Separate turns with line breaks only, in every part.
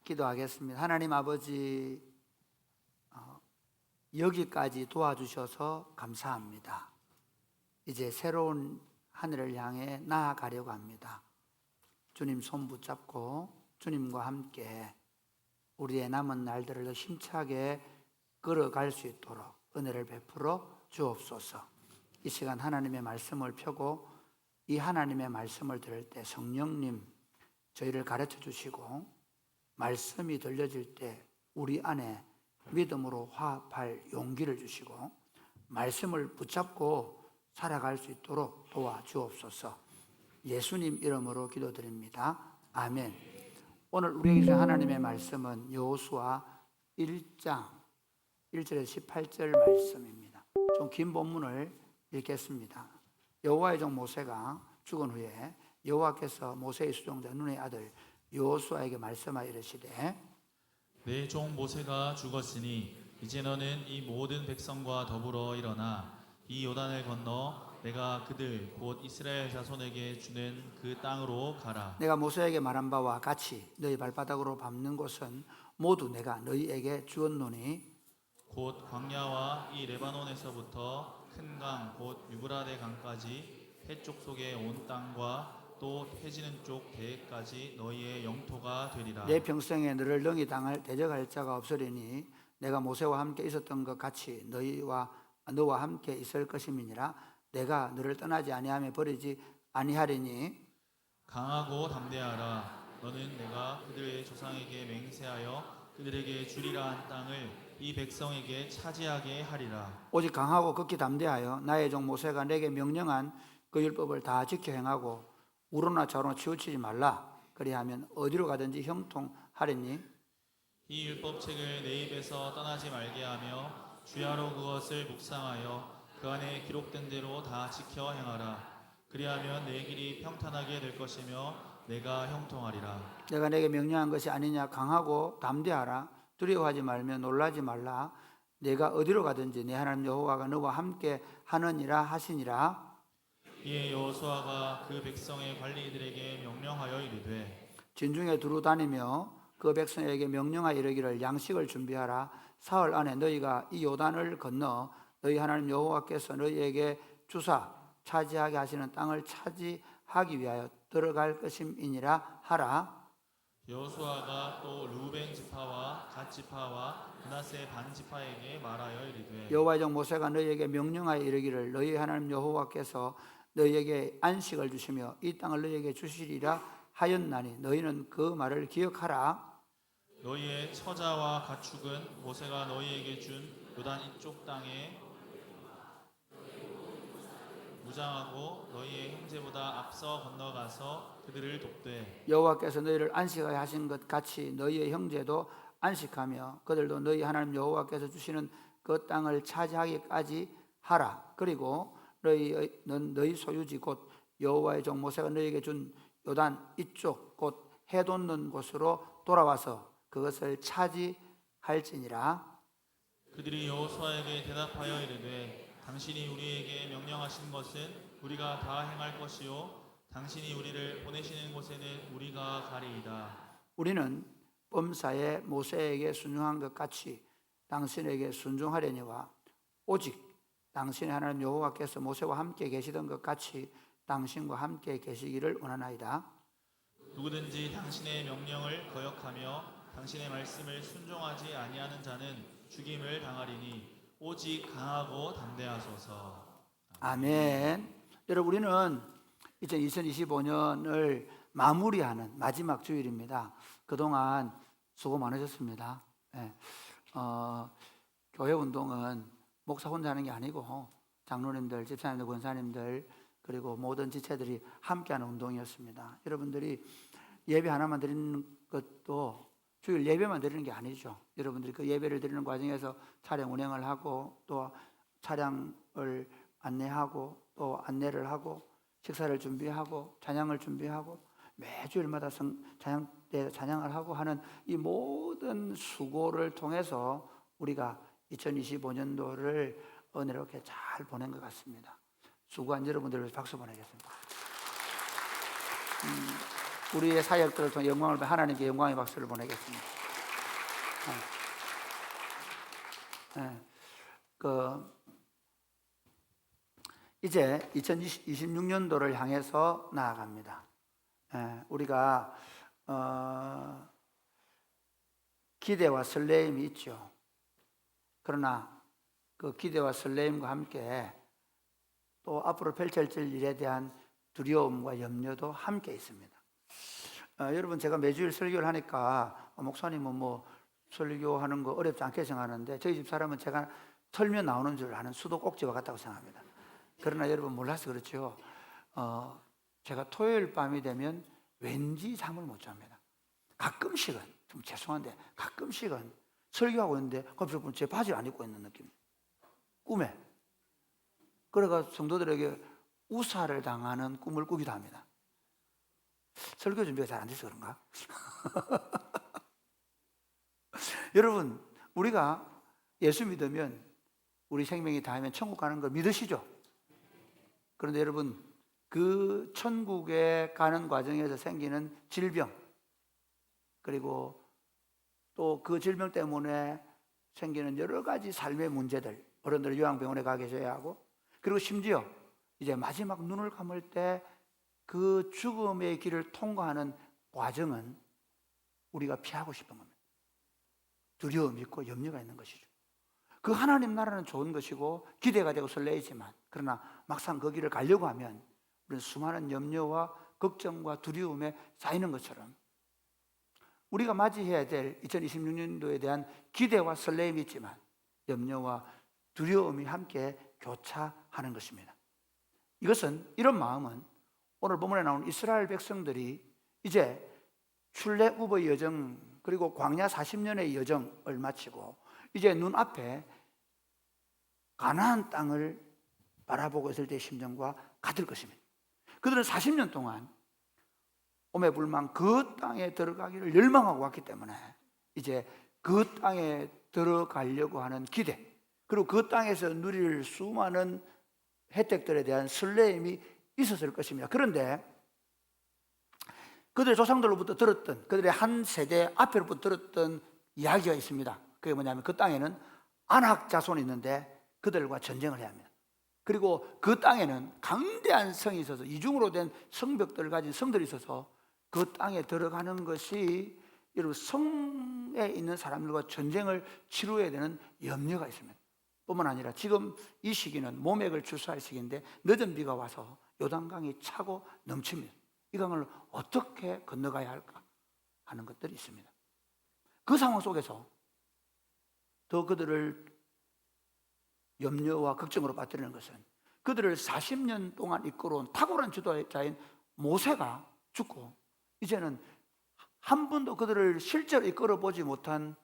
기도하겠습니다. 하나님 아버지, 여기까지 도와주셔서 감사합니다. 이제 새로운 하늘을 향해 나아가려고 합니다. 주님 손 붙잡고 주님과 함께 우리의 남은 날들을 더 힘차게 걸어갈 수 있도록 은혜를 베풀어 주옵소서. 이 시간 하나님의 말씀을 펴고 이 하나님의 말씀을 들을 때 성령님 저희를 가르쳐 주시고 말씀이 들려질 때 우리 안에 믿음으로 화합할 용기를 주시고 말씀을 붙잡고 살아갈 수 있도록 도와주옵소서. 예수님 이름으로 기도드립니다. 아멘. 오늘 우리에게 하나님의 말씀은 여호수아 1장 1절에서 18절 말씀입니다. 좀 긴 본문을 읽겠습니다. 여호와의 종 모세가 죽은 후에 여호와께서 모세의 수종자 눈의 아들 여호수아에게 말씀하여 이르시되
내 종 모세가 죽었으니 이제 너는 이 모든 백성과 더불어 일어나 이 요단을 건너 내가 그들 곧 이스라엘 자손에게 주는 그 땅으로 가라.
내가 모세에게 말한 바와 같이 너희 발바닥으로 밟는 곳은 모두 내가 너희에게 주었노니
곧 광야와 이 레바논에서부터 큰 강 곧 유브라데 강까지 해쪽 속의 온 땅과 또 해지는 쪽 대해까지 너희의 영토가 되리라.
내 평생에 너를 능히 당할 대적할 자가 없으리니 내가 모세와 함께 있었던 것 같이 너와 함께 있을 것임이니라. 내가 너를 떠나지 아니하며 버리지 아니하리니
강하고 담대하라. 너는 내가 그들의 조상에게 맹세하여 그들에게 주리라 한 땅을 이 백성에게 차지하게 하리라.
오직 강하고 극히 담대하여 나의 종 모세가 내게 명령한 그 율법을 다 지켜 행하고 우로나 좌로나 치우치지 말라. 그리하면 어디로 가든지 형통하리니
이 율법책을 내 입에서 떠나지 말게 하며 주야로 그것을 묵상하여 그 안에 기록된 대로 다 지켜 행하라. 그리하면 내 길이 평탄하게 될 것이며 내가 형통하리라.
내가 내게 명령한 것이 아니냐. 강하고 담대하라. 두려워하지 말며 놀라지 말라. 내가 어디로 가든지 내 하나님 여호와가 너와 함께 하느니라 하시니라.
이에 여호수아가 그 백성의 관리들에게 명령하여 이르되
진중에 두루 다니며 그 백성에게 명령하여 이르기를 양식을 준비하라. 사흘 안에 너희가 이 요단을 건너 너희 하나님 여호와께서 너희에게 주사 차지하게 하시는 땅을 차지하기 위하여 들어갈 것임이니라 하라.
여호수아가 또 루벤 지파와 갓 지파와 므낫세 반 지파에게 말하여 이르되
여호와의 종 모세가 너희에게 명령하여 이르기를 너희 하나님 여호와께서 너희에게 안식을 주시며 이 땅을 너희에게 주시리라 하였나니 너희는 그 말을 기억하라.
너희의 처자와 가축은 모세가 너희에게 준 요단 이쪽 땅에 무장하고 너희의 형제보다 앞서 건너가서 그들을 돕되
여호와께서 너희를 안식하게 하신 것 같이 너희의 형제도 안식하며 그들도 너희 하나님 여호와께서 주시는 그 땅을 차지하기까지 하라. 그리고 너희는 너희 소유지 곧 여호와의 종 모세가 너희에게 준 요단 이쪽 곧 해 돋는 곳으로 돌아와서 그것을 차지할지니라.
그들이 여호수아에게 대답하여 이르되 당신이 우리에게 명령하신 것은 우리가 다 행할 것이요 당신이 우리를 보내시는 곳에는 우리가 가리이다.
우리는 범사에 모세에게 순종한 것 같이 당신에게 순종하려니와 오직 당신의 하나님 여호와께서 모세와 함께 계시던 것 같이 당신과 함께 계시기를 원하나이다.
누구든지 당신의 명령을 거역하며 당신의 말씀을 순종하지 아니하는 자는 죽임을 당하리니 오직 강하고 담대하소서.
아멘. 여러분, 우리는 2025년을 마무리하는 마지막 주일입니다. 그동안 수고 많으셨습니다. 네. 교회 운동은 목사 혼자 하는 게 아니고 장로님들, 집사님들, 권사님들 그리고 모든 지체들이 함께하는 운동이었습니다. 여러분들이 예배 하나만 드리는 것도 주일 예배만 드리는 게 아니죠. 여러분들이 그 예배를 드리는 과정에서 차량 운행을 하고 또 차량을 안내하고 또 안내를 하고 식사를 준비하고 찬양을 준비하고 매주일마다 찬양 때 찬양을 하고 하는 이 모든 수고를 통해서 우리가 2025년도를 은혜롭게 잘 보낸 것 같습니다. 수고한 여러분들을 위해서 박수 보내겠습니다. 우리의 사역들을 통해 영광을 하나님께 영광의 박수를 보내겠습니다. 이제 2026년도를 향해서 나아갑니다. 우리가 기대와 설레임이 있죠. 그러나 그 기대와 설레임과 함께 또 앞으로 펼쳐질 일에 대한 두려움과 염려도 함께 있습니다. 여러분, 제가 매주일 설교를 하니까 목사님은 뭐 설교하는 거 어렵지 않게 생각하는데 저희 집 사람은 제가 털면 나오는 줄 아는 수도꼭지와 같다고 생각합니다. 그러나 여러분 몰라서 그렇죠. 제가 토요일 밤이 되면 왠지 잠을 못 잡니다. 가끔씩은, 좀 죄송한데 가끔씩은 설교하고 있는데 갑자기 제 바지를 안 입고 있는 느낌, 꿈에. 그래가 성도들에게 우사를 당하는 꿈을 꾸기도 합니다. 설교 준비가 잘 안 돼서 그런가? 여러분, 우리가 예수 믿으면 우리 생명이 다하면 천국 가는 걸 믿으시죠? 그런데 여러분, 그 천국에 가는 과정에서 생기는 질병, 그리고 또 그 질병 때문에 생기는 여러 가지 삶의 문제들, 어른들 요양병원에 가 계셔야 하고, 그리고 심지어 이제 마지막 눈을 감을 때 그 죽음의 길을 통과하는 과정은 우리가 피하고 싶은 겁니다. 두려움이 있고 염려가 있는 것이죠. 그 하나님 나라는 좋은 것이고 기대가 되고 설레이지만, 그러나 막상 그 길을 가려고 하면 우리는 수많은 염려와 걱정과 두려움에 쌓이는 것처럼 우리가 맞이해야 될 2026년도에 대한 기대와 설레임이 있지만 염려와 두려움이 함께 교차하는 것입니다. 이런 마음은 오늘 본문에 나오는 이스라엘 백성들이 이제 출애굽의 여정, 그리고 광야 40년의 여정을 마치고 이제 눈앞에 가나안 땅을 바라보고 있을 때의 심정과 같을 것입니다. 그들은 40년 동안 오매불망 그 땅에 들어가기를 열망하고 왔기 때문에 이제 그 땅에 들어가려고 하는 기대, 그리고 그 땅에서 누릴 수많은 혜택들에 대한 설레임이 있었을 것입니다. 그런데 그들의 조상들로부터 들었던, 그들의 한 세대 앞에로부터 들었던 이야기가 있습니다. 그게 뭐냐면 그 땅에는 아낙 자손이 있는데 그들과 전쟁을 해야 합니다. 그리고 그 땅에는 강대한 성이 있어서, 이중으로 된 성벽들을 가진 성들이 있어서 그 땅에 들어가는 것이 여러분 성에 있는 사람들과 전쟁을 치루어야 되는 염려가 있습니다. 뿐만 아니라 지금 이 시기는 모맥을 출소할 시기인데 늦은 비가 와서 요단강이 차고 넘칩니다. 이 강을 어떻게 건너가야 할까 하는 것들이 있습니다. 그 상황 속에서 더 그들을 염려와 걱정으로 빠뜨리는 것은 그들을 40년 동안 이끌어온 탁월한 지도자인 모세가 죽고 이제는 한 번도 그들을 실제로 이끌어 보지 못한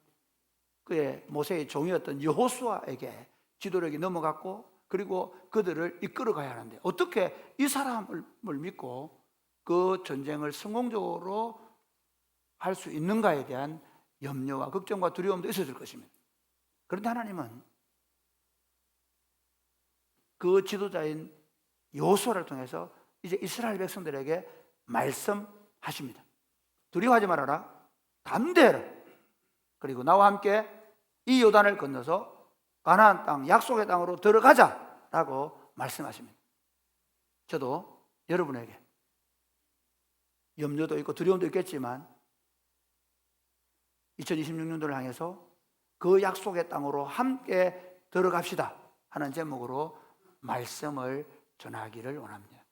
그의 모세의 종이었던 여호수아에게 지도력이 넘어갔고, 그리고 그들을 이끌어 가야 하는데 어떻게 이 사람을 믿고 그 전쟁을 성공적으로 할 수 있는가에 대한 염려와 걱정과 두려움도 있었을 것입니다. 그런데 하나님은 그 지도자인 여호수아를 통해서 이제 이스라엘 백성들에게 말씀하십니다. 두려워하지 말아라, 담대해라. 그리고 나와 함께 이 요단을 건너서 가나안 땅, 약속의 땅으로 들어가자라고 말씀하십니다. 저도 여러분에게 염려도 있고 두려움도 있겠지만 2026년도를 향해서 그 약속의 땅으로 함께 들어갑시다 하는 제목으로 말씀을 전하기를 원합니다.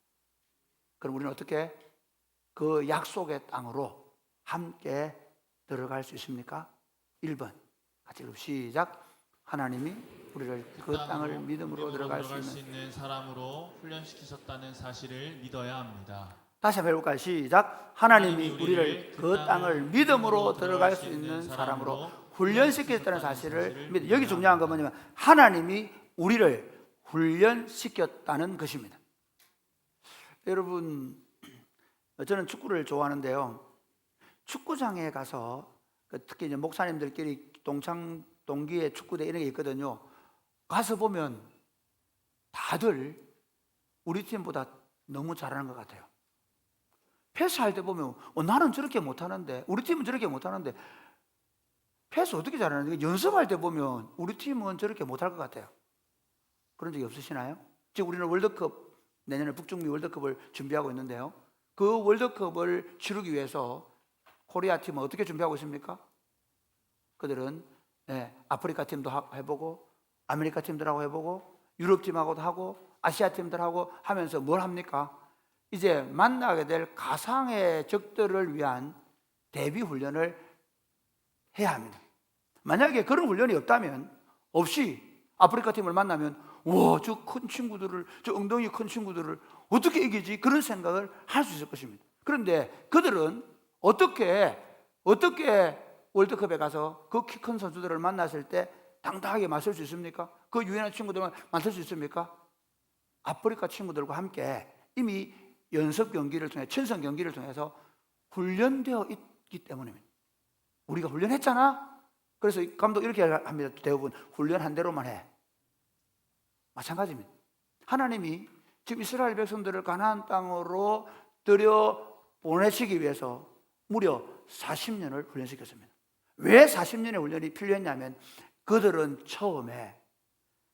그럼 우리는 어떻게 그 약속의 땅으로 함께 들어갈 수 있습니까? 1번 같이 시작. 하나님이 우리를 그 땅을 믿음으로 들어갈 수 있는
사람으로 훈련시키셨다는 사실을 믿어야 합니다.
다시 한번 해볼까요? 시작. 하나님이 우리를 그 땅을 믿음으로 들어갈 수 있는 사람으로 훈련시켰다는 사실을 믿어. 여기 중요한 건 뭐냐면 하나님이 우리를 훈련시켰다는 것입니다. 여러분, 저는 축구를 좋아하는데요, 축구장에 가서 특히 이제 목사님들끼리 동기의 축구대 이런 게 있거든요. 가서 보면 다들 우리 팀보다 너무 잘하는 것 같아요. 패스할 때 보면 나는 저렇게 못하는데, 우리 팀은 저렇게 못하는데 패스 어떻게 잘하는지 연습할 때 보면 우리 팀은 저렇게 못할 것 같아요. 그런 적이 없으시나요? 지금 우리는 월드컵, 내년에 북중미 월드컵을 준비하고 있는데요, 그 월드컵을 치르기 위해서 코리아 팀은 어떻게 준비하고 있습니까? 그들은 아프리카 팀도 해보고 아메리카 팀들하고 해보고 유럽 팀하고도 하고 아시아 팀들하고 하면서 뭘 합니까? 이제 만나게 될 가상의 적들을 위한 대비 훈련을 해야 합니다. 만약에 그런 훈련이 없이 아프리카 팀을 만나면 와, 저 큰 친구들을, 저 엉덩이 큰 친구들을 어떻게 이기지? 그런 생각을 할 수 있을 것입니다. 그런데 그들은 어떻게 월드컵에 가서 그 키 큰 선수들을 만났을 때 당당하게 맞설 수 있습니까? 그 유연한 친구들만 맞설 수 있습니까? 아프리카 친구들과 함께 이미 연습 경기를 통해, 친선 경기를 통해서 훈련되어 있기 때문입니다. 우리가 훈련했잖아? 그래서 감독 이렇게 합니다. 대부분 훈련한 대로만 해. 마찬가지입니다. 하나님이 지금 이스라엘 백성들을 가나안 땅으로 들여 보내시기 위해서 무려 40년을 훈련시켰습니다. 왜 40년의 훈련이 필요했냐면 그들은 처음에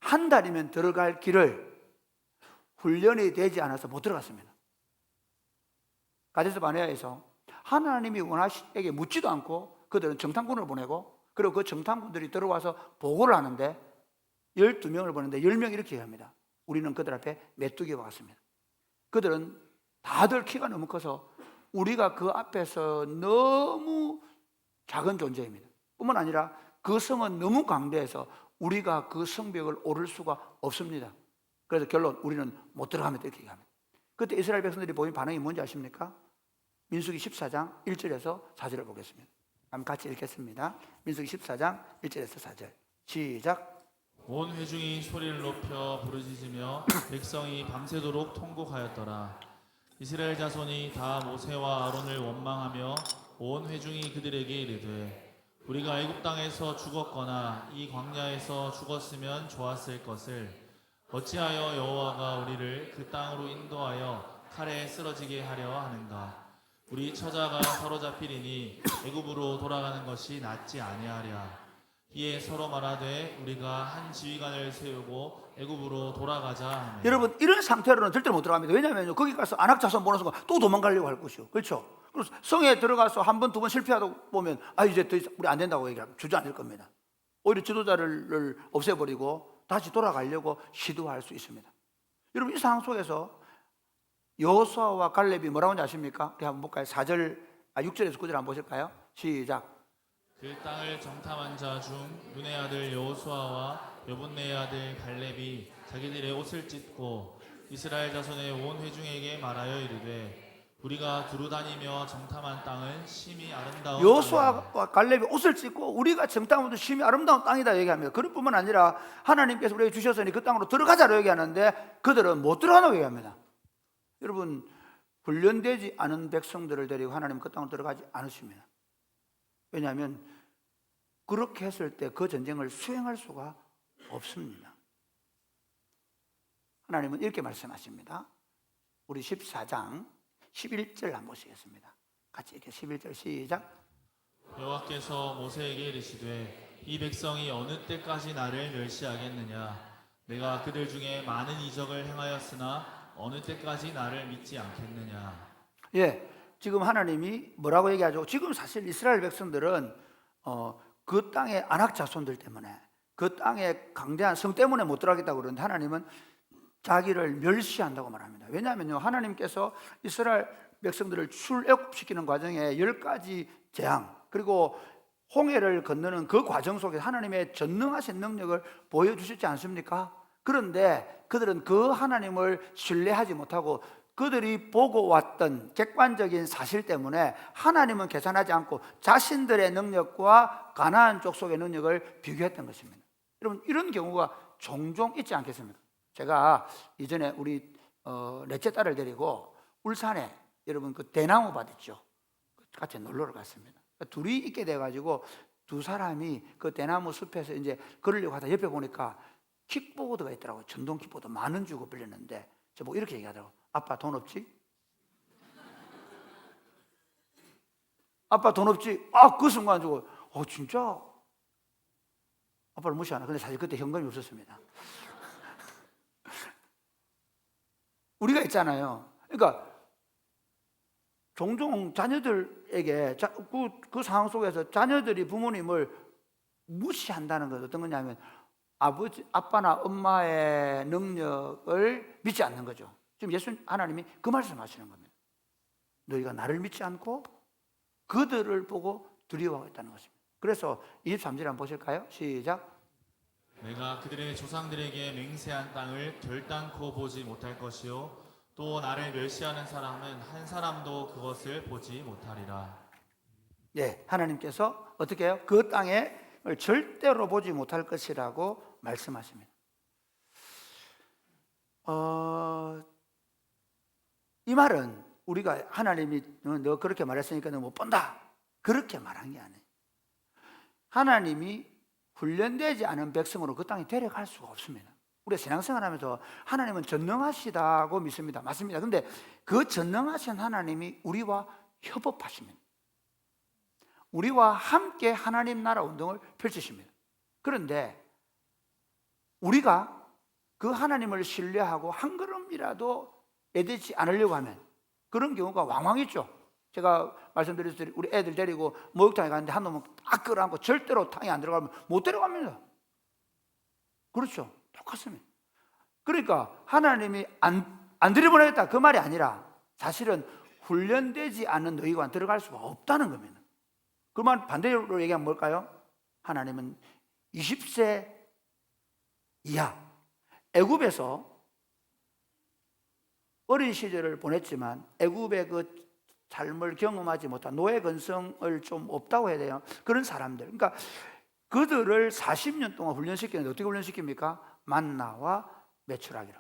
한 달이면 들어갈 길을 훈련이 되지 않아서 못 들어갔습니다. 가데스 바네아에서 하나님이 원하시에게 묻지도 않고 그들은 정탐꾼을 보내고, 그리고 그 정탐꾼들이 들어와서 보고를 하는데 12명을 보냈는데 10명이 이렇게 합니다. 우리는 그들 앞에 메뚜기와 같습니다. 그들은 다들 키가 너무 커서 우리가 그 앞에서 너무 작은 존재입니다. 뿐만 아니라 그 성은 너무 광대해서 우리가 그 성벽을 오를 수가 없습니다. 그래서 결론, 우리는 못 들어가면 이렇게 얘기합니다. 그때 이스라엘 백성들이 보인 반응이 뭔지 아십니까? 민수기 14장 1절에서 4절을 보겠습니다. 한번 같이 읽겠습니다. 민수기 14장 1절에서 4절 시작.
온 회중이 소리를 높여 부르짖으며 백성이 밤새도록 통곡하였더라. 이스라엘 자손이 다 모세와 아론을 원망하며 온 회중이 그들에게 이르되 우리가 애굽 땅에서 죽었거나 이 광야에서 죽었으면 좋았을 것을 어찌하여 여호와가 우리를 그 땅으로 인도하여 칼에 쓰러지게 하려 하는가? 우리 처자가 사로잡히리니 애굽으로 돌아가는 것이 낫지 아니하랴. 이에 서로 말하되 우리가 한 지휘관을 세우고 애굽으로 돌아가자 하며. 여러분, 이런 상태로는 절대 못 들어갑니다. 왜냐하면 거기 가서 안악자손 보는 순간 또 도망가려고 할 것이요. 그렇죠? 그래서 성에 들어가서 한 번, 두 번 실패하다 보면 이제 더 이상 우리 안 된다고 얘기하면 주저앉을 겁니다. 오히려 지도자를 없애버리고 다시 돌아가려고 시도할 수 있습니다. 여러분, 이 상황 속에서 여호수아와 갈렙이 뭐라고 하는지 아십니까? 우리 한번 볼까요? 6절에서 9절 한번 보실까요? 시작. 그 땅을 정탐한 자 중 눈의 아들 여호수아와 여분네의 아들 갈렙이 자기들의 옷을 찢고 이스라엘 자손의 온 회중에게 말하여 이르되 우리가 두루 다니며 정탐한 땅은 심히 아름다운
여호수아와 갈렙이 옷을 찢고 우리가 정탐한 심히 아름다운 땅이다 얘기합니다. 그럴 뿐만 아니라 하나님께서 우리에게 주셨으니 그 땅으로 들어가자고 얘기하는데 그들은 못 들어가라고 얘기합니다. 여러분, 훈련되지 않은 백성들을 데리고 하나님 그 땅으로 들어가지 않으십니다. 왜냐하면 그렇게 했을 때 그 전쟁을 수행할 수가 없습니다. 하나님은 이렇게 말씀하십니다. 우리 14장 11절 한번 보시겠습니다. 같이 이렇게 11절 시작.
여호와께서 모세에게 이르시되 이 백성이 어느 때까지 나를 멸시하겠느냐? 내가 그들 중에 많은 이적을 행하였으나 어느 때까지 나를 믿지 않겠느냐?
지금 하나님이 뭐라고 얘기하죠? 지금 사실 이스라엘 백성들은 그 땅의 안악 자손들 때문에, 그 땅의 강대한 성 때문에 못 들어가겠다고 그러는데 하나님은 자기를 멸시한다고 말합니다. 왜냐하면요, 하나님께서 이스라엘 백성들을 출애굽시키는 과정에 10가지 재앙, 그리고 홍해를 건너는 그 과정 속에 하나님의 전능하신 능력을 보여주셨지 않습니까? 그런데 그들은 그 하나님을 신뢰하지 못하고 그들이 보고 왔던 객관적인 사실 때문에 하나님은 계산하지 않고 자신들의 능력과 가나안 족속의 능력을 비교했던 것입니다. 여러분, 이런 경우가 종종 있지 않겠습니까? 제가 이전에 우리 넷째 딸을 데리고 울산에 여러분 그 대나무 밭 있죠? 같이 놀러 갔습니다. 둘이 있게 돼가지고 두 사람이 그 대나무 숲에서 이제 걸으려고 하다 옆에 보니까 킥보드가 있더라고요. 전동 킥보드 10,000원 주고 빌렸는데 저보고 이렇게 얘기하더라고요. 아빠 돈 없지? 아빠 돈 없지? 그 순간 저거 진짜 아빠를 무시하나? 근데 사실 그때 현금이 없었습니다. 우리가 있잖아요. 그러니까 종종 자녀들에게 그 상황 속에서 자녀들이 부모님을 무시한다는 것은 어떤 거냐면 아빠나 엄마의 능력을 믿지 않는 거죠. 지금 하나님이 그 말씀하시는 겁니다. 너희가 나를 믿지 않고 그들을 보고 두려워하고 있다는 것입니다. 그래서 23절 한번 보실까요? 시작.
내가 그들의 조상들에게 맹세한 땅을 결단코 보지 못할 것이요 또 나를 멸시하는 사람은 한 사람도 그것을 보지 못하리라.
예, 하나님께서 어떻게 해요? 그 땅을 절대로 보지 못할 것이라고 말씀하십니다. 이 말은 우리가 하나님이 너 그렇게 말했으니까 너 못 본다 그렇게 말한 게 아니에요. 하나님이 훈련되지 않은 백성으로 그 땅에 데려갈 수가 없습니다. 우리가 신앙생활하면서 하나님은 전능하시다고 믿습니다. 맞습니다. 근데 그 전능하신 하나님이 우리와 협업하십니다. 우리와 함께 하나님 나라 운동을 펼치십니다. 그런데 우리가 그 하나님을 신뢰하고 한 걸음이라도 애되지 않으려고 하면 그런 경우가 왕왕 있죠. 제가 말씀드렸듯이 우리 애들 데리고 목욕탕에 갔는데 한 놈은 딱 끌어안고 절대로 탕에 안 들어가면 못 데려갑니다. 그렇죠. 똑같습니다. 그러니까 하나님이 안 들여보내겠다 그 말이 아니라 사실은 훈련되지 않은 너희가 들어갈 수가 없다는 겁니다. 그 말 반대로 얘기하면 뭘까요? 하나님은 20세 이하 애굽에서 어린 시절을 보냈지만 애굽의 그 삶을 경험하지 못한 노예 근성을 좀 없다고 해야 돼요. 그런 사람들. 그러니까 그들을 40년 동안 훈련시키는데 어떻게 훈련시킵니까? 만나와 메추라기로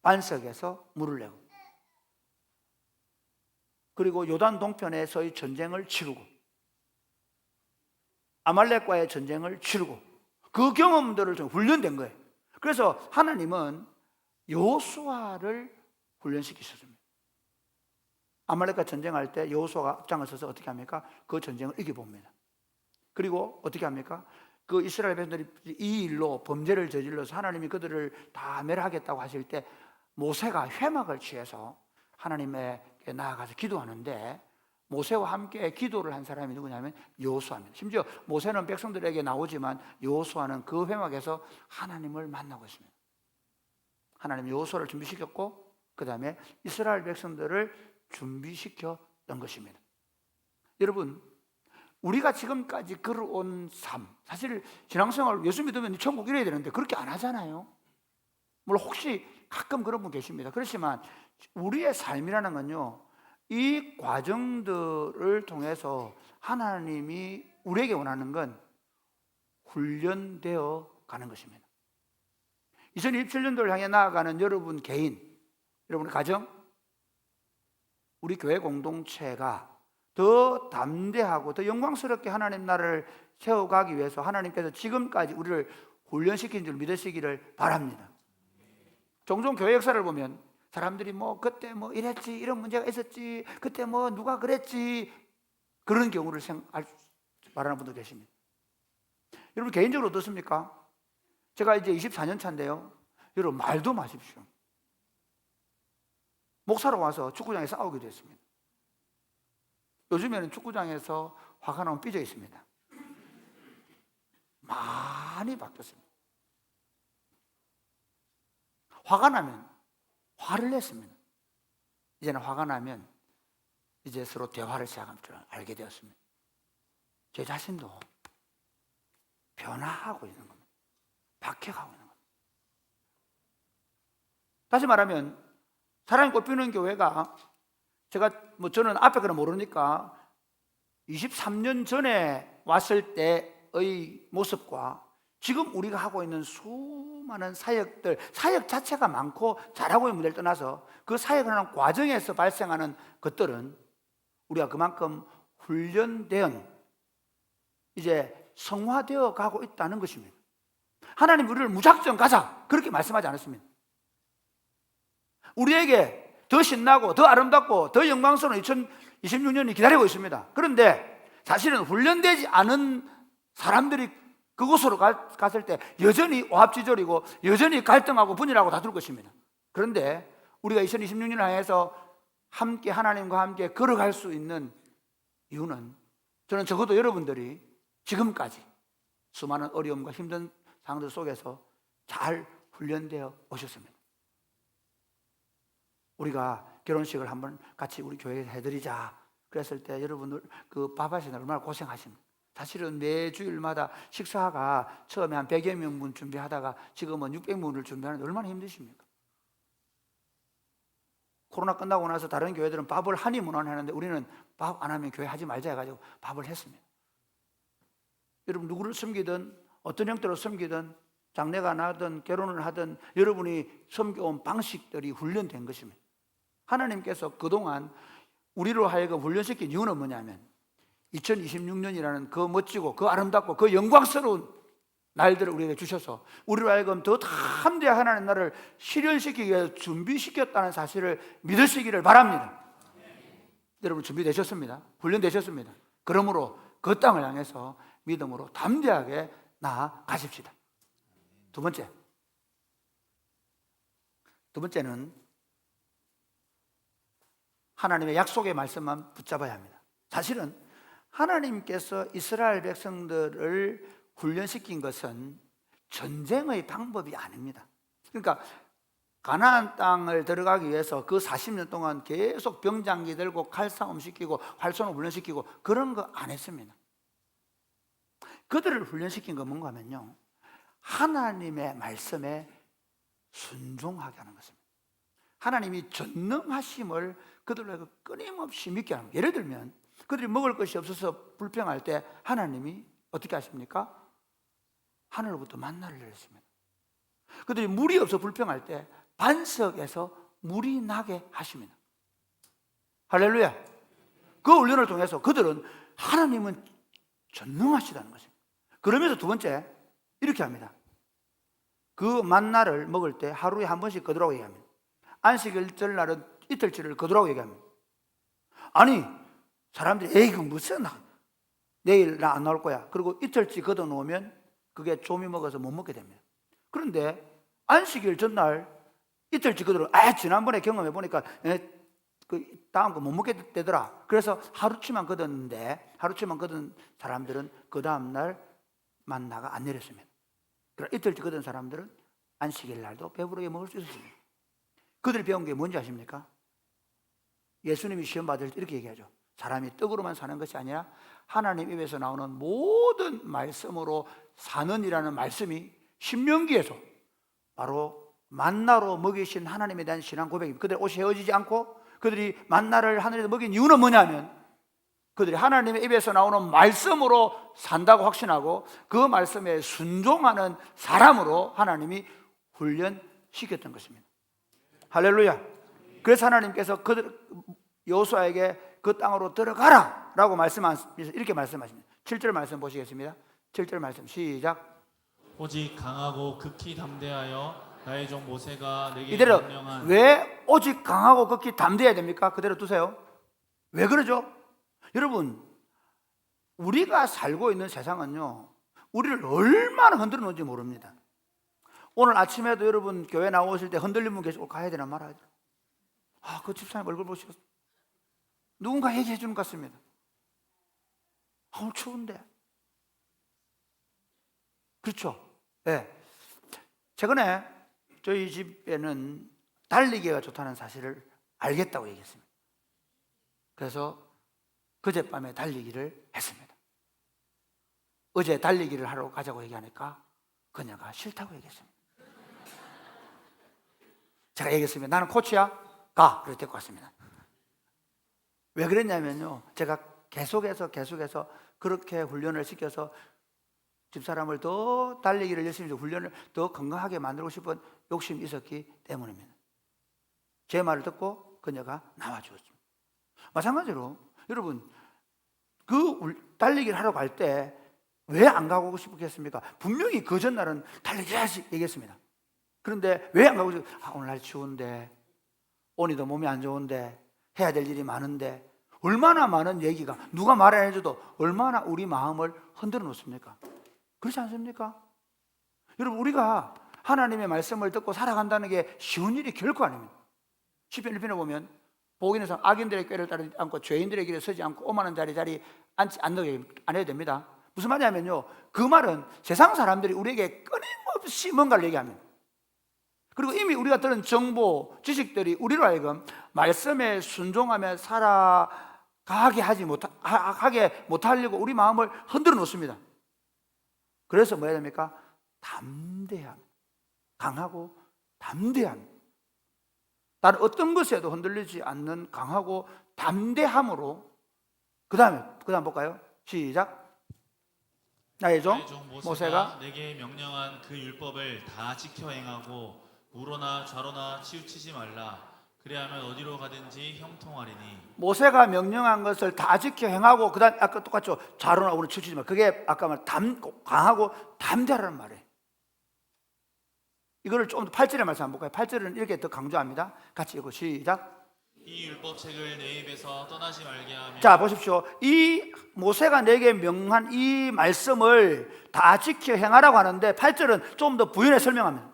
반석에서 물을 내고 그리고 요단 동편에서의 전쟁을 치르고 아말렉과의 전쟁을 치르고 그 경험들을 좀 훈련된 거예요. 그래서 하나님은 여호수아를 훈련시키셨습니다. 아말렉과 전쟁할 때 여호수아가 앞장을 서서 어떻게 합니까? 그 전쟁을 이겨봅니다. 그리고 어떻게 합니까? 그 이스라엘 백성들이 이 일로 범죄를 저질러서 하나님이 그들을 다 멸하겠다고 하실 때 모세가 회막을 취해서 하나님에게 나아가서 기도하는데 모세와 함께 기도를 한 사람이 누구냐면 여호수아입니다. 심지어 모세는 백성들에게 나오지만 여호수아는 그 회막에서 하나님을 만나고 있습니다. 하나님 여호수아를 준비시켰고 그 다음에 이스라엘 백성들을 준비시켰던 것입니다. 여러분 우리가 지금까지 걸어온 삶 사실 신앙생활 예수 믿으면 천국 이래야 되는데 그렇게 안 하잖아요. 물론 혹시 가끔 그런 분 계십니다. 그렇지만 우리의 삶이라는 건요 이 과정들을 통해서 하나님이 우리에게 원하는 건 훈련되어 가는 것입니다. 2027년도를 향해 나아가는 여러분 개인, 여러분의 가정, 우리 교회 공동체가 더 담대하고 더 영광스럽게 하나님 나라를 세워가기 위해서 하나님께서 지금까지 우리를 훈련시킨 줄 믿으시기를 바랍니다. 종종 교회 역사를 보면 사람들이 뭐 그때 뭐 이랬지 이런 문제가 있었지 그때 뭐 누가 그랬지 그런 경우를 말하는 분도 계십니다. 여러분 개인적으로 어떻습니까? 제가 이제 24년 차인데요 여러분 말도 마십시오. 목사로 와서 축구장에 싸우기도 했습니다. 요즘에는 축구장에서 화가 나면 삐져 있습니다. 많이 바뀌었습니다. 화가 나면 화를 냈습니다. 이제는 화가 나면 이제 서로 대화를 시작할 줄 알게 되었습니다. 제 자신도 변화하고 있는 겁니다. 바뀌어가고 있는 겁니다. 다시 말하면 사랑이 꽃피는 교회가 저는 앞에 거는 모르니까 23년 전에 왔을 때의 모습과 지금 우리가 하고 있는 수많은 사역들, 사역 자체가 많고 잘하고 있는 분들 떠나서 그 사역을 하는 과정에서 발생하는 것들은 우리가 그만큼 훈련된 이제 성화되어 가고 있다는 것입니다. 하나님 우리를 무작정 가자 그렇게 말씀하지 않았습니다. 우리에게 더 신나고 더 아름답고 더 영광스러운 2026년이 기다리고 있습니다. 그런데 사실은 훈련되지 않은 사람들이 그곳으로 갔을 때 여전히 오합지졸이고 여전히 갈등하고 분열하고 다툴 것입니다. 그런데 우리가 2026년을 향해서 함께 하나님과 함께 걸어갈 수 있는 이유는 저는 적어도 여러분들이 지금까지 수많은 어려움과 힘든 상황들 속에서 잘 훈련되어 오셨습니다. 우리가 결혼식을 한번 같이 우리 교회에서 해드리자 그랬을 때 여러분들 그 밥 하시는 얼마나 고생하십니까? 사실은 매 주일마다 식사가 처음에 한 100여 명분 준비하다가 지금은 600명을 준비하는데 얼마나 힘드십니까? 코로나 끝나고 나서 다른 교회들은 밥을 한이 문안하는데 우리는 밥 안 하면 교회 하지 말자 해가지고 밥을 했습니다. 여러분 누구를 섬기든 어떤 형태로 섬기든 장래가 나든 결혼을 하든 여러분이 섬겨온 방식들이 훈련된 것입니다. 하나님께서 그동안 우리로 하여금 훈련시킨 이유는 뭐냐면 2026년이라는 그 멋지고 그 아름답고 그 영광스러운 날들을 우리에게 주셔서 우리로 하여금 더 담대한 하나님 나라를 실현시키기 위해서 준비시켰다는 사실을 믿으시기를 바랍니다. 여러분 준비되셨습니다. 훈련되셨습니다. 그러므로 그 땅을 향해서 믿음으로 담대하게 나아가십시다. 두 번째는 하나님의 약속의 말씀만 붙잡아야 합니다. 사실은 하나님께서 이스라엘 백성들을 훈련시킨 것은 전쟁의 방법이 아닙니다. 그러니까 가나안 땅을 들어가기 위해서 그 40년 동안 계속 병장기 들고 칼싸움 시키고 활손을 훈련시키고 그런 거 안 했습니다. 그들을 훈련시킨 건 뭔가 하면요, 하나님의 말씀에 순종하게 하는 것입니다. 하나님이 전능하심을 그들에게 끊임없이 믿게 하는 거예요. 예를 들면 그들이 먹을 것이 없어서 불평할 때 하나님이 어떻게 하십니까? 하늘로부터 만나를 내렸습니다. 그들이 물이 없어 불평할 때 반석에서 물이 나게 하십니다. 할렐루야. 그 훈련을 통해서 그들은 하나님은 전능하시다는 것입니다. 그러면서 두 번째 이렇게 합니다. 그 만나를 먹을 때 하루에 한 번씩 거두라고 얘기합니다. 안식일 날은 이틀치를 거두라고 얘기합니다. 아니 사람들이 에이 그 무슨 내일 나 안 나올 거야. 그리고 이틀치 거둬 놓으면 그게 좀이 먹어서 못 먹게 됩니다. 그런데 안식일 전날 이틀치 거두러 지난번에 경험해 보니까 그 다음 거 못 먹게 되더라. 그래서 하루치만 거뒀는데 하루치만 거둔 사람들은 그 다음 날 만나가 안 내렸습니다. 그러나 이틀치 거둔 사람들은 안식일 날도 배부르게 먹을 수 있었습니다. 그들이 배운 게 뭔지 아십니까? 예수님이 시험 받을 때 이렇게 얘기하죠. 사람이 떡으로만 사는 것이 아니라 하나님 입에서 나오는 모든 말씀으로 사는이라는 말씀이 신명기에서 바로 만나로 먹이신 하나님에 대한 신앙 고백입니다. 그들의 옷이 헤어지지 않고 그들이 만나를 하늘에서 먹인 이유는 뭐냐면 그들이 하나님의 입에서 나오는 말씀으로 산다고 확신하고 그 말씀에 순종하는 사람으로 하나님이 훈련시켰던 것입니다. 할렐루야. 그래서 하나님께서 그들 여호수아에게 그 땅으로 들어가라 라고 말씀하셔서 이렇게 말씀하십니다. 7절 말씀 보시겠습니다. 7절 말씀 시작.
오직 강하고 극히 담대하여 나의 종 모세가 내게
이대로
명령한.
왜 오직 강하고 극히 담대해야 됩니까? 그대로 두세요. 왜 그러죠? 여러분 우리가 살고 있는 세상은요 우리를 얼마나 흔들어 놓은지 모릅니다. 오늘 아침에도 여러분 교회 나오실 때 흔들리면 계속 가야 되나 말아야 되나? 그 집사님 얼굴 보시고 누군가 얘기해 주는 것 같습니다. 오늘 추운데. 그렇죠? 네. 최근에 저희 집에는 달리기가 좋다는 사실을 알겠다고 얘기했습니다. 그래서 그젯밤에 달리기를 했습니다. 어제 달리기를 하러 가자고 얘기하니까 그녀가 싫다고 얘기했습니다. 제가 얘기했습니다. 나는 코치야? 가! 그래서 데리고 왔습니다. 왜 그랬냐면요 제가 계속해서 그렇게 훈련을 시켜서 집사람을 더 달리기를 열심히 훈련을 더 건강하게 만들고 싶은 욕심이 있었기 때문입니다. 제 말을 듣고 그녀가 나와주었습니다. 마찬가지로 여러분 그 달리기를 하러 갈 때 왜 안 가고 싶겠습니까? 분명히 그 전날은 달리기 해야지 얘기했습니다. 그런데 왜 안 가고 싶어요? 오늘 날 추운데 오늘도 몸이 안 좋은데 해야 될 일이 많은데 얼마나 많은 얘기가 누가 말 안 해줘도 얼마나 우리 마음을 흔들어 놓습니까? 그렇지 않습니까? 여러분, 우리가 하나님의 말씀을 듣고 살아간다는 게 쉬운 일이 결코 아닙니다. 시편 1편에 보면 복인에서 악인들의 꾀를 따르지 않고 죄인들의 길에 서지 않고 오만한 자리 앉지 않게 안 해도 됩니다. 무슨 말이냐면요, 그 말은 세상 사람들이 우리에게 끊임없이 뭔가를 얘기합니다. 그리고 이미 우리가 들은 정보, 지식들이 우리로 하여금 말씀에 순종하며 살아가게 하게 못하려고 우리 마음을 흔들어 놓습니다. 그래서 뭐 해야 됩니까? 담대함, 강하고 담대함. 다른 어떤 것에도 흔들리지 않는 강하고 담대함으로. 그 다음 볼까요? 시작. 나의 종 모세가
내게 명령한 그 율법을 다 지켜 행하고 우로나 좌로나 치우치지 말라. 그리하면 어디로 가든지 형통하리니.
모세가 명령한 것을 다 지켜 행하고, 그 다음 아까 똑같죠. 좌로나 우로나 치우치지 말라. 그게 아까 말 강하고 담대하라는 말이에요. 이거를 조금 더 8절의 말씀 한번 볼까요? 8절은 이렇게 더 강조합니다. 같이 읽고 시작.
이 율법책을 내 입에서 떠나지 말게 하며.
자, 보십시오. 이 모세가 내게 명한 이 말씀을 다 지켜 행하라고 하는데 8절은 좀 더 부연해 설명합니다.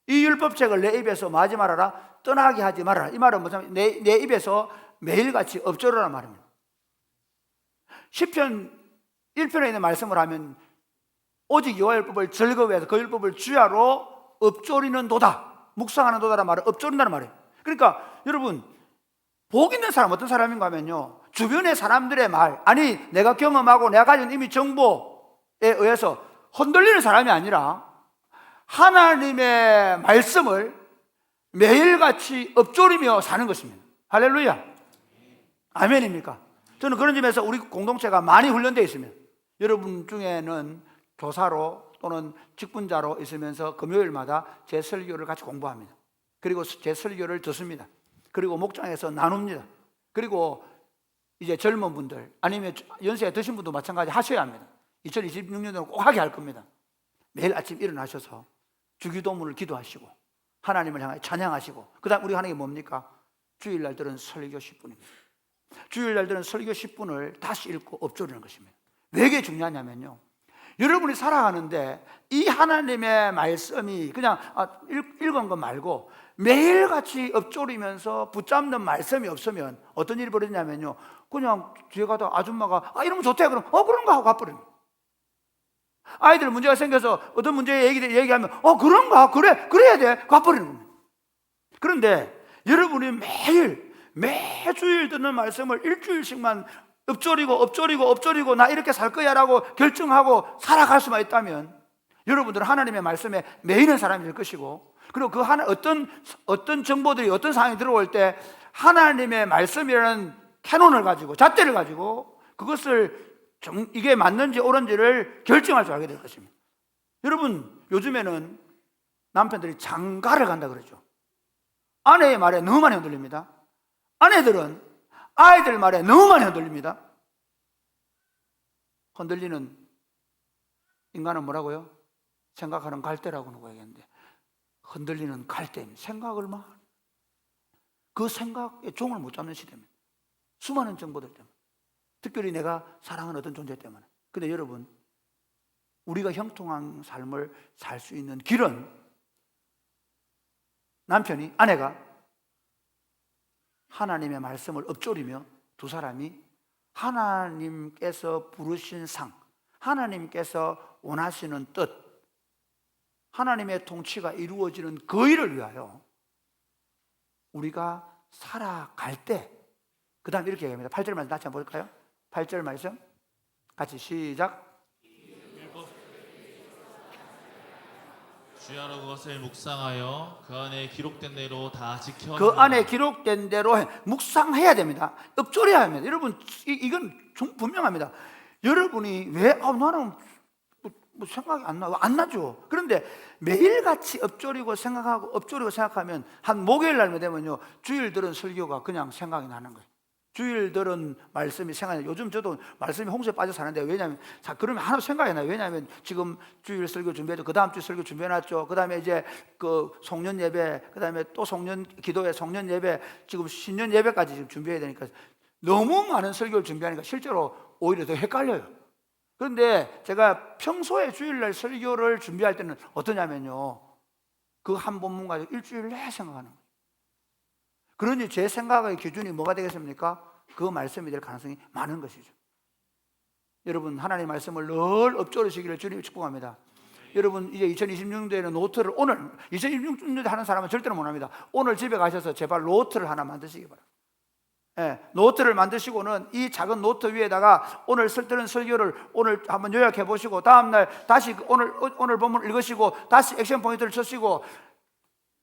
이 율법책을 내 입에서 뭐 하지 말아라? 떠나게 하지 말아라. 이 말은 뭐냐면 내 입에서 매일같이 엎조르라는 말입니다. 시편 1편에 있는 말씀을 하면 오직 여호와 율법을 즐거워해서 그 율법을 주야로 엎조리는 도다, 묵상하는 도다라는 말을 엎조린다는 말이에요. 그러니까 여러분, 복 있는 사람 어떤 사람인가 하면요, 주변의 사람들의 말, 아니 내가 경험하고 내가 가진 이미 정보에 의해서 흔들리는 사람이 아니라 하나님의 말씀을 매일같이 엎조리며 사는 것입니다. 할렐루야, 아멘입니까? 저는 그런 점에서 우리 공동체가 많이 훈련되어 있습니다. 여러분 중에는 교사로 또는 직분자로 있으면서 금요일마다 제 설교를 같이 공부합니다. 그리고 제 설교를 듣습니다. 그리고 목장에서 나눕니다. 그리고 이제 젊은 분들 아니면 연세가 드신 분도 마찬가지 하셔야 합니다. 2026년도는 꼭 하게 할 겁니다. 매일 아침 일어나셔서 주기도문을 기도하시고 하나님을 향해 찬양하시고, 그 다음 우리 하는 게 뭡니까? 주일날들은 설교 10분입니다. 주일날들은 설교 10분을 다시 읽고 엎조리는 것입니다. 왜 이게 중요하냐면요, 여러분이 살아가는데 이 하나님의 말씀이 그냥 읽은 것 말고 매일같이 엎조리면서 붙잡는 말씀이 없으면 어떤 일이 벌어지냐면요, 그냥 뒤에 가다 아줌마가 이러면 좋대 그럼 그런가 하고 가버립니다. 아이들 문제가 생겨서 어떤 문제 얘기하면 그런가 그래야 돼 가버리는 겁니다. 그런데 여러분이 매주일 듣는 말씀을 일주일씩만 엎조리고 나 이렇게 살 거야 라고 결정하고 살아갈 수만 있다면 여러분들은 하나님의 말씀에 매이는 사람이 될 것이고, 그리고 그 어떤 정보들이 어떤 상황이 들어올 때 하나님의 말씀이라는 캐논을 가지고 잣대를 가지고 그것을 이게 맞는지 옳은지를 결정할 줄 알게 될 것입니다. 여러분, 요즘에는 남편들이 장가를 간다 그러죠. 아내의 말에 너무 많이 흔들립니다. 아내들은 아이들 말에 너무 많이 흔들립니다. 흔들리는 인간은 뭐라고요? 생각하는 갈대라고 누가 얘기했는데, 흔들리는 갈대입니다. 생각을 그 생각에 종을 못 잡는 시대입니다. 수많은 정보들 때문에, 특별히 내가 사랑하는 어떤 존재 때문에. 근데 여러분, 우리가 형통한 삶을 살 수 있는 길은 남편이, 아내가 하나님의 말씀을 엎조리며 두 사람이 하나님께서 부르신 상, 하나님께서 원하시는 뜻, 하나님의 통치가 이루어지는 그 일을 위하여 우리가 살아갈 때, 그 다음 이렇게 얘기합니다. 8절 말씀 다시 한번 볼까요? 8절 말씀 같이 시작.
주야로 그것을 묵상하여 그 안에 기록된 대로 다 지켜.
그 안에 기록된 대로 묵상해야 됩니다. 엎조려야 합니다. 여러분, 이건 분명합니다. 여러분이 왜 나는 뭐 생각이 안 나죠. 그런데 매일같이 엎조리고 생각하면 한 목요일 날만 되면요, 주일 들은 설교가 그냥 생각이 나는 거예요. 주일 들은 말씀이 생각나요. 요즘 저도 말씀이 홍수에 빠져 사는데, 왜냐하면 그러면 하나도 생각이 나요. 왜냐하면 지금 주일 설교 준비해도 그 다음 주 설교 준비해놨죠. 그 다음에 이제 그 송년 예배, 그 다음에 또 송년 기도회, 송년 예배, 지금 신년 예배까지 지금 준비해야 되니까 너무 많은 설교를 준비하니까 실제로 오히려 더 헷갈려요. 그런데 제가 평소에 주일날 설교를 준비할 때는 어떠냐면요, 그 한 본문 가지고 일주일 내내 생각하는 거예요. 그러니 제 생각의 기준이 뭐가 되겠습니까? 그 말씀이 될 가능성이 많은 것이죠. 여러분, 하나님의 말씀을 늘 엎조르시기를 주님이 축복합니다. 여러분, 이제 2026년도에는 노트를, 오늘 2026년도에 하는 사람은 절대로 못합니다. 오늘 집에 가셔서 제발 노트를 하나 만드시기 바랍니다. 노트를 만드시고는 이 작은 노트 위에다가 오늘 들은 설교를 오늘 한번 요약해 보시고, 다음날 다시 오늘 본문 읽으시고, 다시 액션 포인트를 쳐시고,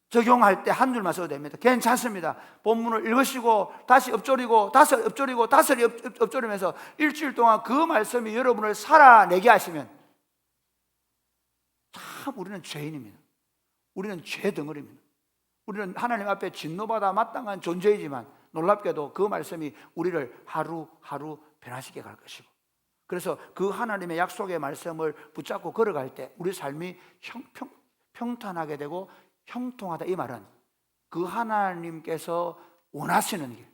적용할 때 한 줄만 써도 됩니다. 괜찮습니다. 본문을 읽으시고 다시 엎조리고 다시 엎조리고 다시 엎조리면서 일주일 동안 그 말씀이 여러분을 살아내게 하시면, 참 우리는 죄인입니다. 우리는 죄 덩어리입니다. 우리는 하나님 앞에 진노받아 마땅한 존재이지만 놀랍게도 그 말씀이 우리를 하루하루 변화시켜 갈 것이고, 그래서 그 하나님의 약속의 말씀을 붙잡고 걸어갈 때 우리 삶이 평탄하게 되고 형통하다. 이 말은 그 하나님께서 원하시는 길,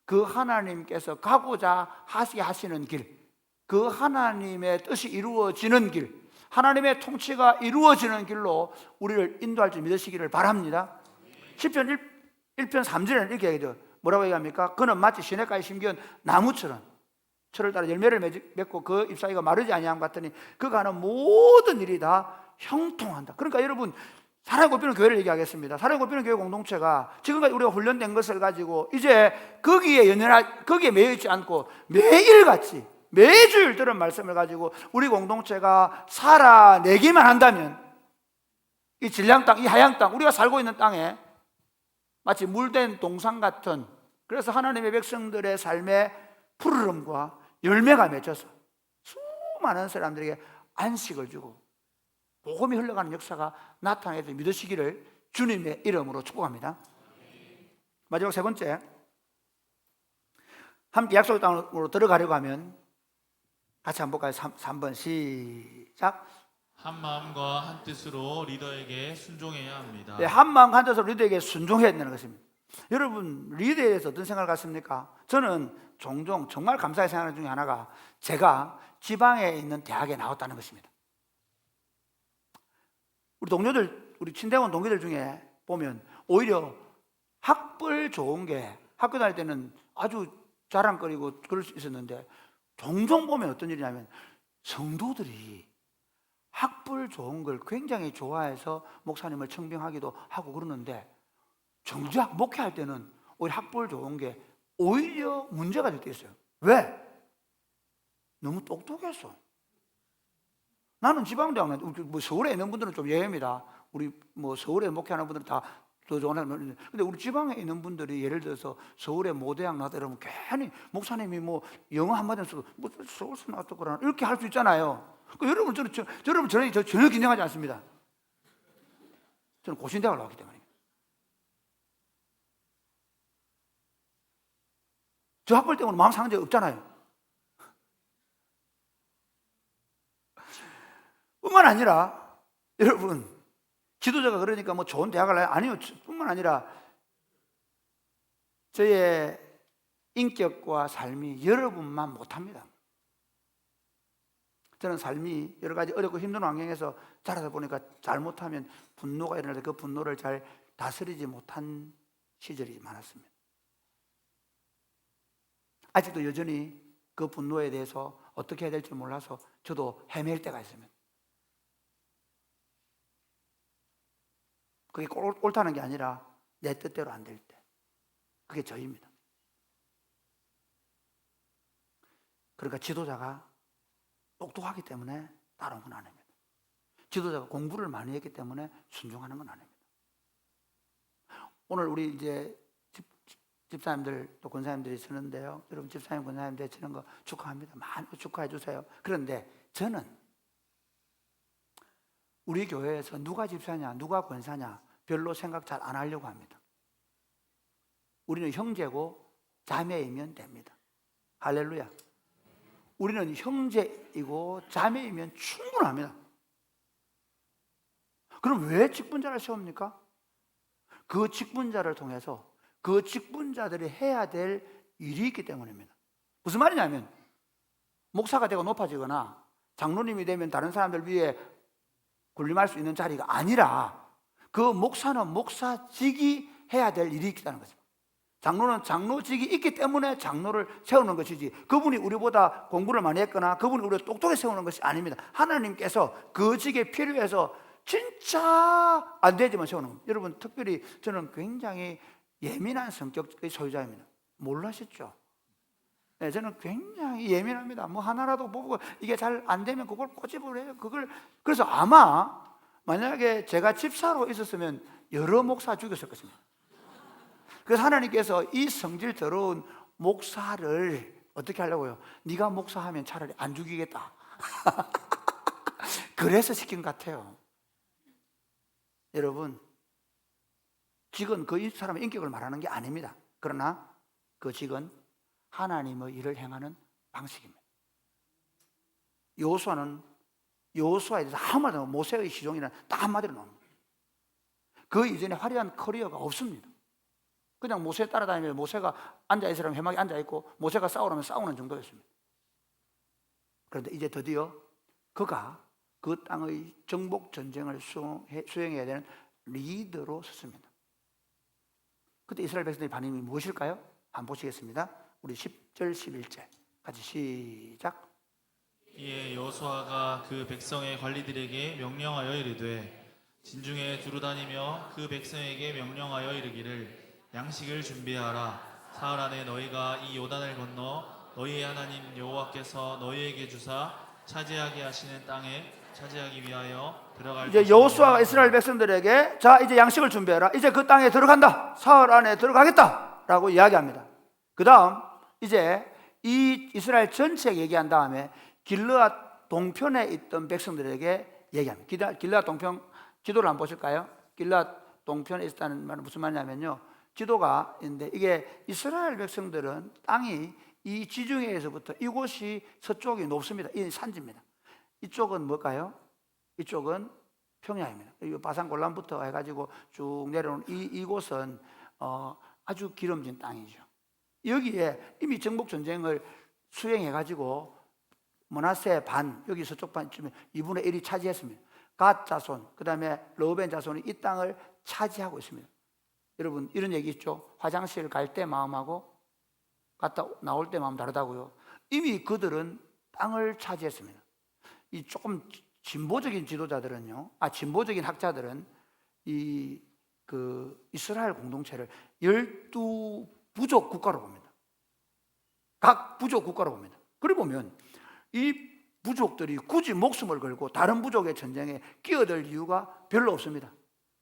그 하나님께서 가고자 하시는 길, 그 하나님의 뜻이 이루어지는 길, 하나님의 통치가 이루어지는 길로 우리를 인도할 줄 믿으시기를 바랍니다. 시편 1편 3절에는 이렇게 얘기해요. 뭐라고 얘기합니까? 그는 마치 시냇가에 심겨온 나무처럼 철을 따라 열매를 맺고 그 잎사귀가 마르지 아니함 같으니 그가 하는 모든 일이 다 형통한다. 그러니까 여러분, 사랑의 꽃피는 교회를 얘기하겠습니다. 사랑의 꽃피는 교회 공동체가 지금까지 우리가 훈련된 것을 가지고 이제 거기에 매여 있지 않고 매일같이 매주일 들은 말씀을 가지고 우리 공동체가 살아내기만 한다면 이 진량 땅, 이 하양 땅, 우리가 살고 있는 땅에 마치 물된 동상 같은, 그래서 하나님의 백성들의 삶의 푸르름과 열매가 맺혀서 수많은 사람들에게 안식을 주고 복음이 흘러가는 역사가 나타나게 믿으시기를 주님의 이름으로 축복합니다. 마지막 세 번째, 함께 약속의 땅으로 들어가려고 하면 같이 한번 볼까요? 3번 시작.
한 마음과 한 뜻으로 리더에게 순종해야 합니다.
네, 한 마음과 한 뜻으로 리더에게 순종해야 된다는 것입니다. 여러분, 리더에 대해서 어떤 생각을 갖습니까? 저는 종종 정말 감사하게 생각하는 중에 하나가 제가 지방에 있는 대학에 나왔다는 것입니다. 우리 동료들, 우리 친대원 동기들 중에 보면 오히려 학벌 좋은 게 학교 다닐 때는 아주 자랑거리고 그럴 수 있었는데, 종종 보면 어떤 일이냐면 성도들이 학벌 좋은 걸 굉장히 좋아해서 목사님을 청빙하기도 하고 그러는데, 정작 목회할 때는 오히려 학벌 좋은 게 오히려 문제가 될 때 있어요. 왜? 너무 똑똑했어. 나는 지방대학, 뭐 서울에 있는 분들은 좀 예외입니다. 우리 뭐 서울에 목회하는 분들은 다 더 좋은 하는. 근데 우리 지방에 있는 분들이 예를 들어서 서울에 모대학 나왔다 이러면 괜히 목사님이 뭐 영어 한마디 써도 뭐 서울서 나왔다 그러나 이렇게 할 수 있잖아요. 여러분, 저는 전혀 긴장하지 않습니다. 저는 고신대학을 나왔기 때문에. 저 학벌 때문에 마음 상한 적 없잖아요. 뿐만 아니라 여러분, 지도자가 그러니까 뭐 좋은 대학을 가요? 아니요. 뿐만 아니라 저의 인격과 삶이 여러분만 못합니다. 저는 삶이 여러 가지 어렵고 힘든 환경에서 자라다 보니까 잘못하면 분노가 일어날 때 그 분노를 잘 다스리지 못한 시절이 많았습니다. 아직도 여전히 그 분노에 대해서 어떻게 해야 될지 몰라서 저도 헤맬 때가 있습니다. 그게 옳다는 게 아니라 내 뜻대로 안 될 때, 그게 저입니다. 그러니까 지도자가 똑똑하기 때문에 따라온 건 아닙니다. 지도자가 공부를 많이 했기 때문에 순종하는 건 아닙니다. 오늘 우리 이제 집사님들 또 권사님들이 치는데요, 여러분 집사님 권사님들 치는 거 축하합니다. 많이 축하해 주세요. 그런데 저는 우리 교회에서 누가 집사냐 누가 권사냐 별로 생각 잘 안 하려고 합니다. 우리는 형제고 자매이면 됩니다. 할렐루야. 우리는 형제이고 자매이면 충분합니다. 그럼 왜 직분자를 세웁니까? 그 직분자를 통해서 그 직분자들이 해야 될 일이 있기 때문입니다. 무슨 말이냐면 목사가 되고 높아지거나 장로님이 되면 다른 사람들 위에 군림할 수 있는 자리가 아니라 그 목사는 목사직이 해야 될 일이 있다는 거죠. 장로는 장로직이 있기 때문에 장로를 세우는 것이지, 그분이 우리보다 공부를 많이 했거나 그분이 우리를 똑똑히 세우는 것이 아닙니다. 하나님께서 그 직에 필요해서 진짜 안 되지만 세우는 겁니다. 여러분, 특별히 저는 굉장히 예민한 성격의 소유자입니다. 몰라셨죠? 네, 저는 굉장히 예민합니다. 뭐 하나라도 보고 이게 잘 안 되면 그걸 꼬집을 해요. 그래서 아마 만약에 제가 집사로 있었으면 여러 목사 죽였을 것입니다. 그래서 하나님께서 이 성질 더러운 목사를 어떻게 하려고요? 네가 목사하면 차라리 안 죽이겠다. 그래서 시킨 것 같아요. 여러분, 직은 그 사람의 인격을 말하는 게 아닙니다. 그러나 그 직은 하나님의 일을 행하는 방식입니다. 여호수아에 대해서 한마디로 모세의 시종이라는 딱 한마디로 나옵니다. 그 이전에 화려한 커리어가 없습니다. 그냥 모세 따라다니면서 모세가 앉아있으라면 해막에 앉아있고 모세가 싸우라면 싸우는 정도였습니다. 그런데 이제 드디어 그가 그 땅의 정복 전쟁을 수행해야 되는 리더로 섰습니다. 그때 이스라엘 백성들의 반응이 무엇일까요? 한번 보시겠습니다. 우리 10절 11절 같이 시작.
이에 여호수아가 그 백성의 관리들에게 명령하여 이르되 진중에 두루다니며 그 백성에게 명령하여 이르기를 양식을 준비하라. 사흘 안에 너희가 이 요단을 건너 너희의 하나님 여호와께서 너희에게 주사 차지하게 하시는 땅에 차지하기 위하여 들어갈
이제 여호수아가 이스라엘 백성들에게 자, 이제 양식을 준비해라. 이제 그 땅에 들어간다. 사흘 안에 들어가겠다라고 이야기합니다. 그 다음 이제 이 이스라엘 전체에 얘기한 다음에 길르앗 동편에 있던 백성들에게 얘기합니다. 길르앗 동편 지도를 한번 보실까요? 길르앗 동편에 있다는 말은 무슨 말이냐면요, 지도가 있는데 이게 이스라엘 백성들은 땅이 이 지중해에서부터 이곳이 서쪽이 높습니다. 이 산지입니다. 이쪽은 뭘까요? 이쪽은 평야입니다. 이 바산 골란부터 해가지고 쭉 내려오는 이곳은 아주 기름진 땅이죠. 여기에 이미 정복 전쟁을 수행해가지고 므낫세 반, 여기 서쪽 반쯤에 2분의 1이 차지했습니다. 갓 자손, 그 다음에 르우벤 자손이 이 땅을 차지하고 있습니다. 여러분, 이런 얘기 있죠. 화장실 갈 때 마음하고 갔다 나올 때 마음 다르다고요. 이미 그들은 땅을 차지했습니다. 이 조금 진보적인 지도자들은요, 진보적인 학자들은 이스라엘 공동체를 12부족 국가로 봅니다. 각 부족 국가로 봅니다. 그래 보면 이 부족들이 굳이 목숨을 걸고 다른 부족의 전쟁에 끼어들 이유가 별로 없습니다.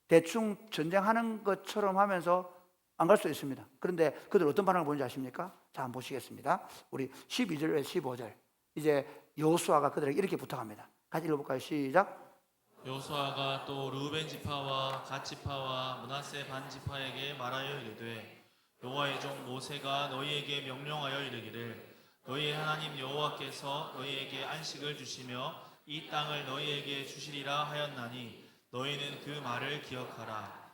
대충 전쟁하는 것처럼 하면서 안 갈 수도 있습니다. 그런데 그들 어떤 반응을 보는지 아십니까? 자, 한번 보시겠습니다. 우리 12절에 15절. 이제 여호수아가 그들에게 이렇게 부탁합니다. 같이 읽어볼까요? 시작.
여호수아가 또 르우벤 지파와 갓 지파와 므낫세 반 지파에게 말하여 이르되 여호와의 종 모세가 너희에게 명령하여 이르기를 너희의 하나님 여호와께서 너희에게 안식을 주시며 이 땅을 너희에게 주시리라 하였나니 너희는 그 말을 기억하라.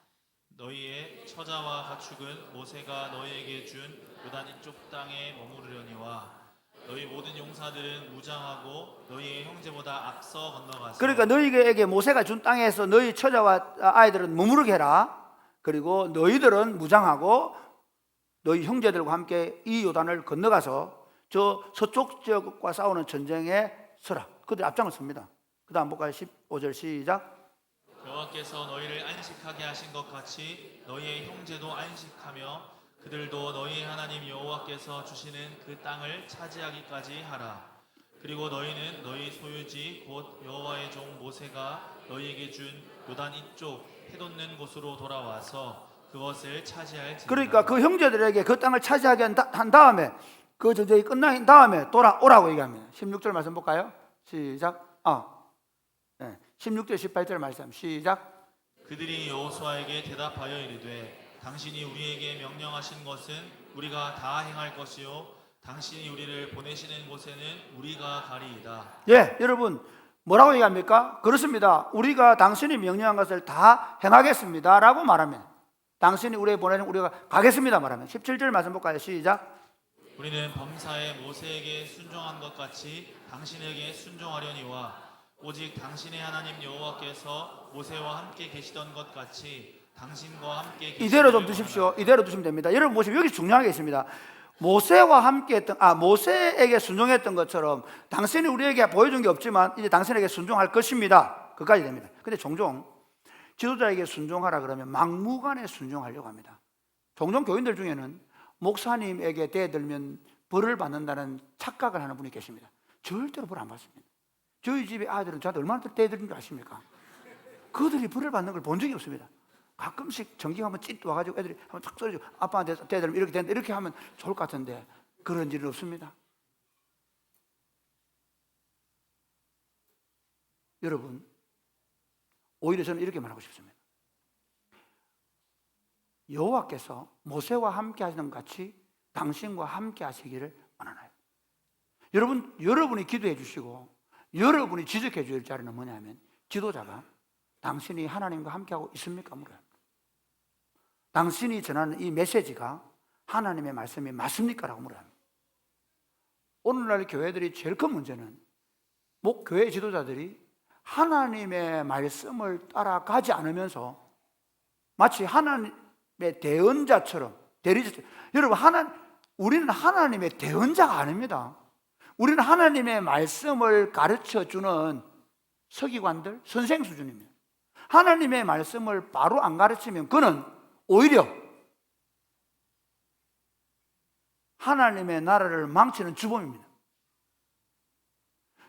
너희의 처자와 가축은 모세가 너희에게 준 요단 이쪽 땅에 머무르려니와 너희 모든 용사들은 무장하고 너희의 형제보다 앞서 건너가서
그러니까 너희에게 모세가 준 땅에서 너희 처자와 아이들은 머무르게 해라. 그리고 너희들은 무장하고 너희 형제들과 함께 이 요단을 건너가서 저 서쪽 지역과 싸우는 전쟁에 서라. 그들이 앞장을 섭니다. 그 다음 볼까요? 15절 시작.
여호와께서 너희를 안식하게 하신 것 같이 너희의 형제도 안식하며 그들도 너희의 하나님 여호와께서 주시는 그 땅을 차지하기까지 하라. 그리고 너희는 너희 소유지 곧 여호와의 종 모세가 너희에게 준 요단 이쪽 해돋는 곳으로 돌아와서 그것을 차지할지니라.
그러니까 그 형제들에게 그 땅을 차지하게 한 다음에 그 전쟁이 끝난 다음에 돌아오라고 얘기합니다. 16절 말씀 볼까요? 시작. 16절 18절 말씀 시작.
그들이 여호수아에게 대답하여 이르되 당신이 우리에게 명령하신 것은 우리가 다 행할 것이요 당신이 우리를 보내시는 곳에는 우리가 가리이다.
예, 여러분 뭐라고 얘기합니까? 그렇습니다. 우리가 당신이 명령한 것을 다 행하겠습니다 라고 말하면, 당신이 우리에게 보내는 우리가 가겠습니다 말하면 17절 말씀 볼까요? 시작.
우리는 범사에 모세에게 순종한 것 같이 당신에게 순종하려니와 오직 당신의 하나님 여호와께서 모세와 함께 계시던 것 같이 당신과 함께
이대로 좀
계시기를
두십시오.
원하나.
이대로 두시면 됩니다. 여러분 보시면 여기 중요한 게 있습니다. 모세와 함께 했던, 모세에게 순종했던 것처럼 당신이 우리에게 보여준 게 없지만 이제 당신에게 순종할 것입니다. 그까지 됩니다. 근데 종종 지도자에게 순종하라 그러면 막무가내 순종하려고 합니다. 종종 교인들 중에는 목사님에게 대들면 벌을 받는다는 착각을 하는 분이 계십니다. 절대로 벌 안 받습니다. 저희 집에 아들은 저한테 얼마나 대드린 줄 아십니까? 그들이 벌을 받는 걸 본 적이 없습니다. 가끔씩 전기가 한번 찢 와가지고 애들이 한번 탁 쏘여주고 아빠한테 대들면 이렇게 되는데 이렇게 하면 좋을 것 같은데 그런 일은 없습니다. 여러분, 오히려 저는 이렇게 말하고 싶습니다. 여호와께서 모세와 함께 하시는 것 같이 당신과 함께 하시기를 원하나요? 여러분이 기도해 주시고 여러분이 지적해 줄 자리는 뭐냐면 지도자가 당신이 하나님과 함께하고 있습니까? 물어요. 당신이 전하는 이 메시지가 하나님의 말씀이 맞습니까? 라고 물어요. 오늘날 교회들이 제일 큰 문제는 교회 지도자들이 하나님의 말씀을 따라가지 않으면서 마치 하나님의 대언자처럼 대리자처럼 여러분 우리는 하나님의 대언자가 아닙니다. 우리는 하나님의 말씀을 가르쳐주는 서기관들, 선생 수준입니다. 하나님의 말씀을 바로 안 가르치면 그는 오히려 하나님의 나라를 망치는 주범입니다.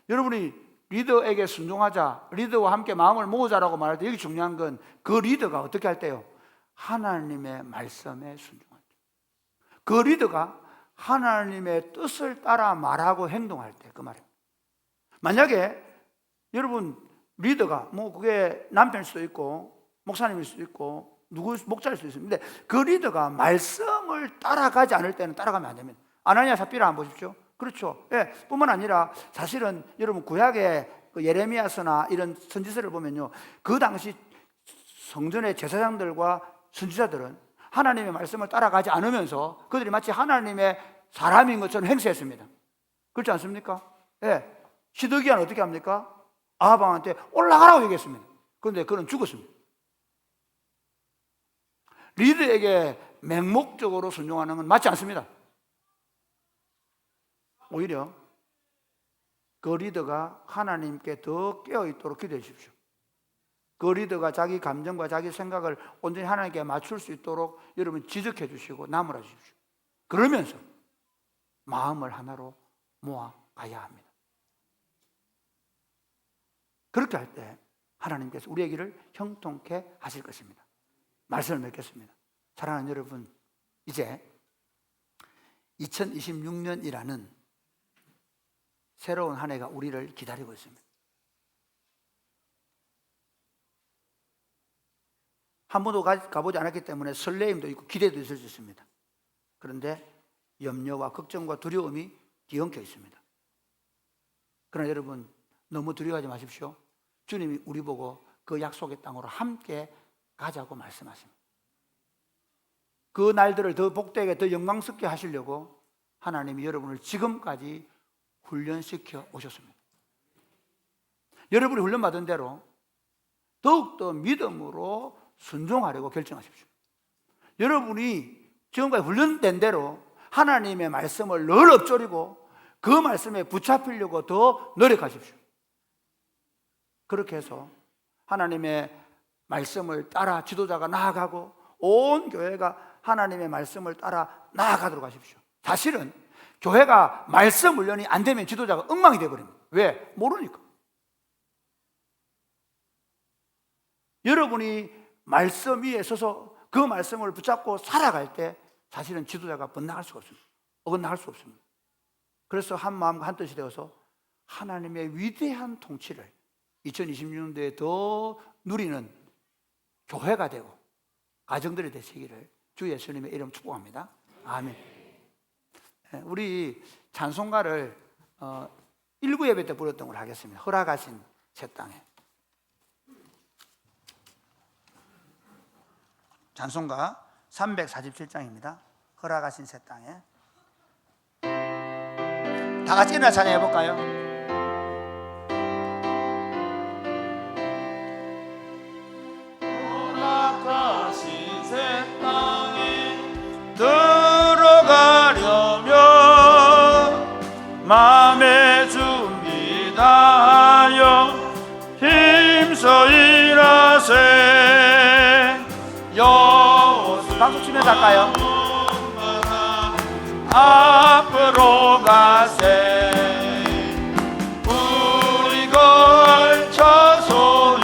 여러분이 리더에게 순종하자, 리더와 함께 마음을 모으자라고 말할 때 여기 중요한 건 그 리더가 어떻게 할 때요? 하나님의 말씀에 순종할 때. 그 리더가 하나님의 뜻을 따라 말하고 행동할 때 그 말이에요. 만약에 여러분 리더가 그게 남편일 수도 있고 목사님일 수도 있고 목자일 수도 있습니다. 근데 그 리더가 말씀을 따라가지 않을 때는 따라가면 안 됩니다. 아나니아 삽비라 한번 보십시오. 그렇죠. 예, 뿐만 아니라 사실은 여러분 구약의 예레미야서나 이런 선지서를 보면요, 그 당시 성전의 제사장들과 선지자들은 하나님의 말씀을 따라가지 않으면서 그들이 마치 하나님의 사람인 것처럼 행세했습니다. 그렇지 않습니까? 예, 시드기야는 어떻게 합니까? 아하방한테 올라가라고 얘기했습니다. 그런데 그는 죽었습니다. 리더에게 맹목적으로 순종하는 건 맞지 않습니다. 오히려 그 리더가 하나님께 더 깨어있도록 기도해 주십시오. 그 리더가 자기 감정과 자기 생각을 온전히 하나님께 맞출 수 있도록 여러분 지적해 주시고 나무라 주십시오. 그러면서 마음을 하나로 모아 가야 합니다. 그렇게 할 때 하나님께서 우리의 길을 형통케 하실 것입니다. 말씀을 맺겠습니다. 사랑하는 여러분, 이제 2026년이라는 새로운 한 해가 우리를 기다리고 있습니다. 한 번도 가보지 않았기 때문에 설레임도 있고 기대도 있을 수 있습니다. 그런데 염려와 걱정과 두려움이 뒤엉켜 있습니다. 그러나 여러분 너무 두려워하지 마십시오. 주님이 우리 보고 그 약속의 땅으로 함께 가자고 말씀하십니다. 그 날들을 더 복되게 더 영광스럽게 하시려고 하나님이 여러분을 지금까지 훈련시켜 오셨습니다. 여러분이 훈련받은 대로 더욱더 믿음으로 순종하려고 결정하십시오. 여러분이 지금까지 훈련된 대로 하나님의 말씀을 늘 엎조리고 그 말씀에 붙잡히려고 더 노력하십시오. 그렇게 해서 하나님의 말씀을 따라 지도자가 나아가고 온 교회가 하나님의 말씀을 따라 나아가도록 하십시오. 사실은 교회가 말씀 훈련이 안 되면 지도자가 엉망이 되어버립니다. 왜? 모르니까. 여러분이 말씀 위에 서서 그 말씀을 붙잡고 살아갈 때 사실은 지도자가 번나갈 수가 없습니다. 어긋나갈 수 없습니다. 그래서 한 마음과 한 뜻이 되어서 하나님의 위대한 통치를 2026년도에 더 누리는 교회가 되고 가정들이 되시기를 주 예수님의 이름 축복합니다. 아멘. 우리 찬송가를 1부 예배 때 부르던 걸 하겠습니다. 허락하신 새 땅에. 찬송가 347장입니다. 허락하신 새 땅에. 다 같이 일어나 찬양해 볼까요?
허락하신 새 땅에
들어가려면 마음의 준비 다하여 힘써 일하세. 박수 치면서 할까요? 앞으로 가세. 우리 걸쳐서는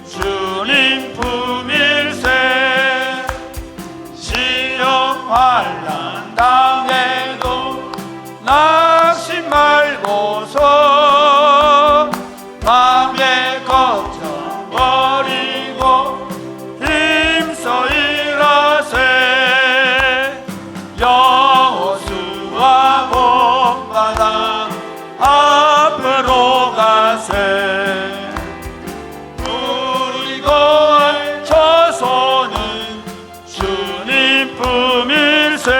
주님 품일세. 시험 환난 당해도 낙심 말고서 마음의 걱정 버리고 힘써 일하세. 여호수아 본받아 앞으로 가세. 우리 걸쳐서는 주님 품일세.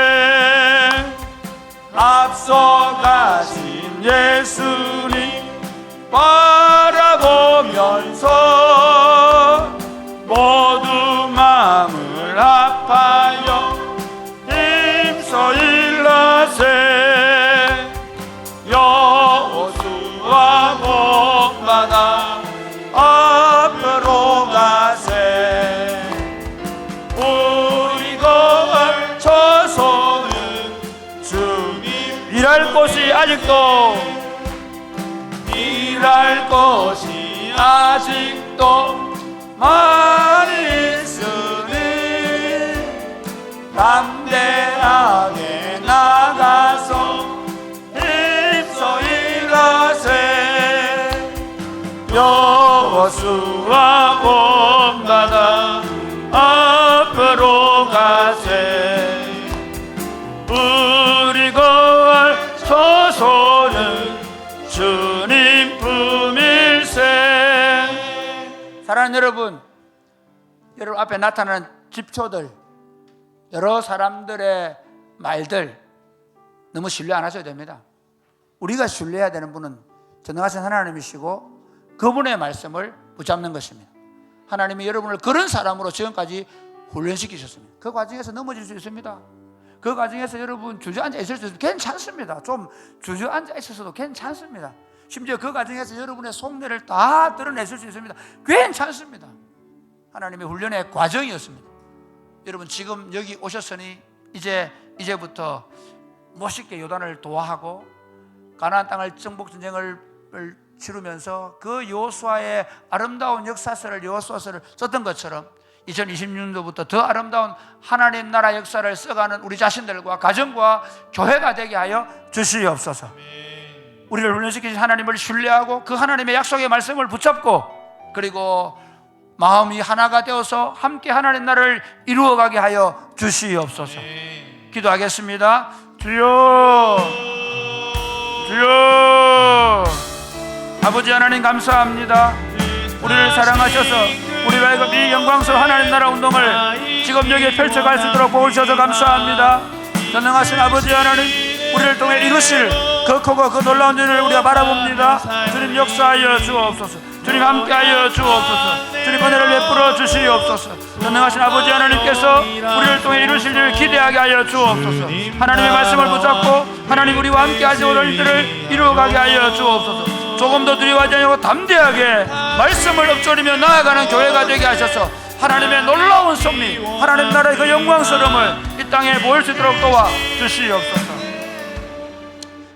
앞서 가신 예수님 바라보면서 모두 마음을 합하여 힘써 일하세. 여호수아 본받아 앞으로 가세. 우리 걸쳐서는 주님 일할 곳이 아직도 많이 있으니 담대하게 나가서 힘써 일하세. 여호수아 본받아 앞으로 가세. 우리 걸쳐서는 주님 품일세. 사랑하는 여러분, 여러분 앞에 나타나는 집초들, 여러 사람들의 말들 너무 신뢰 안 하셔도 됩니다. 우리가 신뢰해야 되는 분은 전능하신 하나님이시고 그분의 말씀을 붙잡는 것입니다. 하나님이 여러분을 그런 사람으로 지금까지 훈련시키셨습니다. 그 과정에서 넘어질 수 있습니다. 그 과정에서 여러분 주저앉아 있을 수 있어도 괜찮습니다. 좀 주저앉아 있어서도 괜찮습니다. 심지어 그 과정에서 여러분의 속내를 다 드러내실 수 있습니다. 괜찮습니다. 하나님의 훈련의 과정이었습니다. 여러분 지금 여기 오셨으니 이제부터 멋있게 요단을 도하하고 가나안 땅을 정복 전쟁을 치르면서 그 여호수아의 아름다운 역사서를 여호수아서를 썼던 것처럼 2026년도부터 더 아름다운 하나님 나라 역사를 써가는 우리 자신들과 가정과 교회가 되게 하여 주시옵소서. 우리를 훈련시키신 하나님을 신뢰하고 그 하나님의 약속의 말씀을 붙잡고 그리고 마음이 하나가 되어서 함께 하나님 나라를 이루어가게 하여 주시옵소서. 기도하겠습니다. 주여, 주여. 아버지 하나님 감사합니다. 우리를 사랑하셔서 우리가 이거 이 영광스러운 하나님 나라 운동을 지금 여기에 펼쳐갈 수 있도록 도우셔서 감사합니다. 전능하신 아버지 하나님, 우리를 통해 이루실 그 크고 그 놀라운 일을 우리가 바라봅니다. 주님 역사하여 주옵소서. 주님 함께하여 주옵소서. 주님 은혜를 베풀어 주시옵소서. 전능하신 아버지 하나님께서 우리를 통해 이루실 일을 기대하게 하여 주옵소서. 하나님의 말씀을 붙잡고 하나님 우리와 함께 하시는 일들을 이루어가게 하여 주옵소서. 조금 더 두려워하지 않고 담대하게 말씀을 읊조리며 나아가는 교회가 되게 하셔서 하나님의 놀라운 섭리, 하나님 나라의 그 영광스러움을 이 땅에 보일 수 있도록 도와 주시옵소서.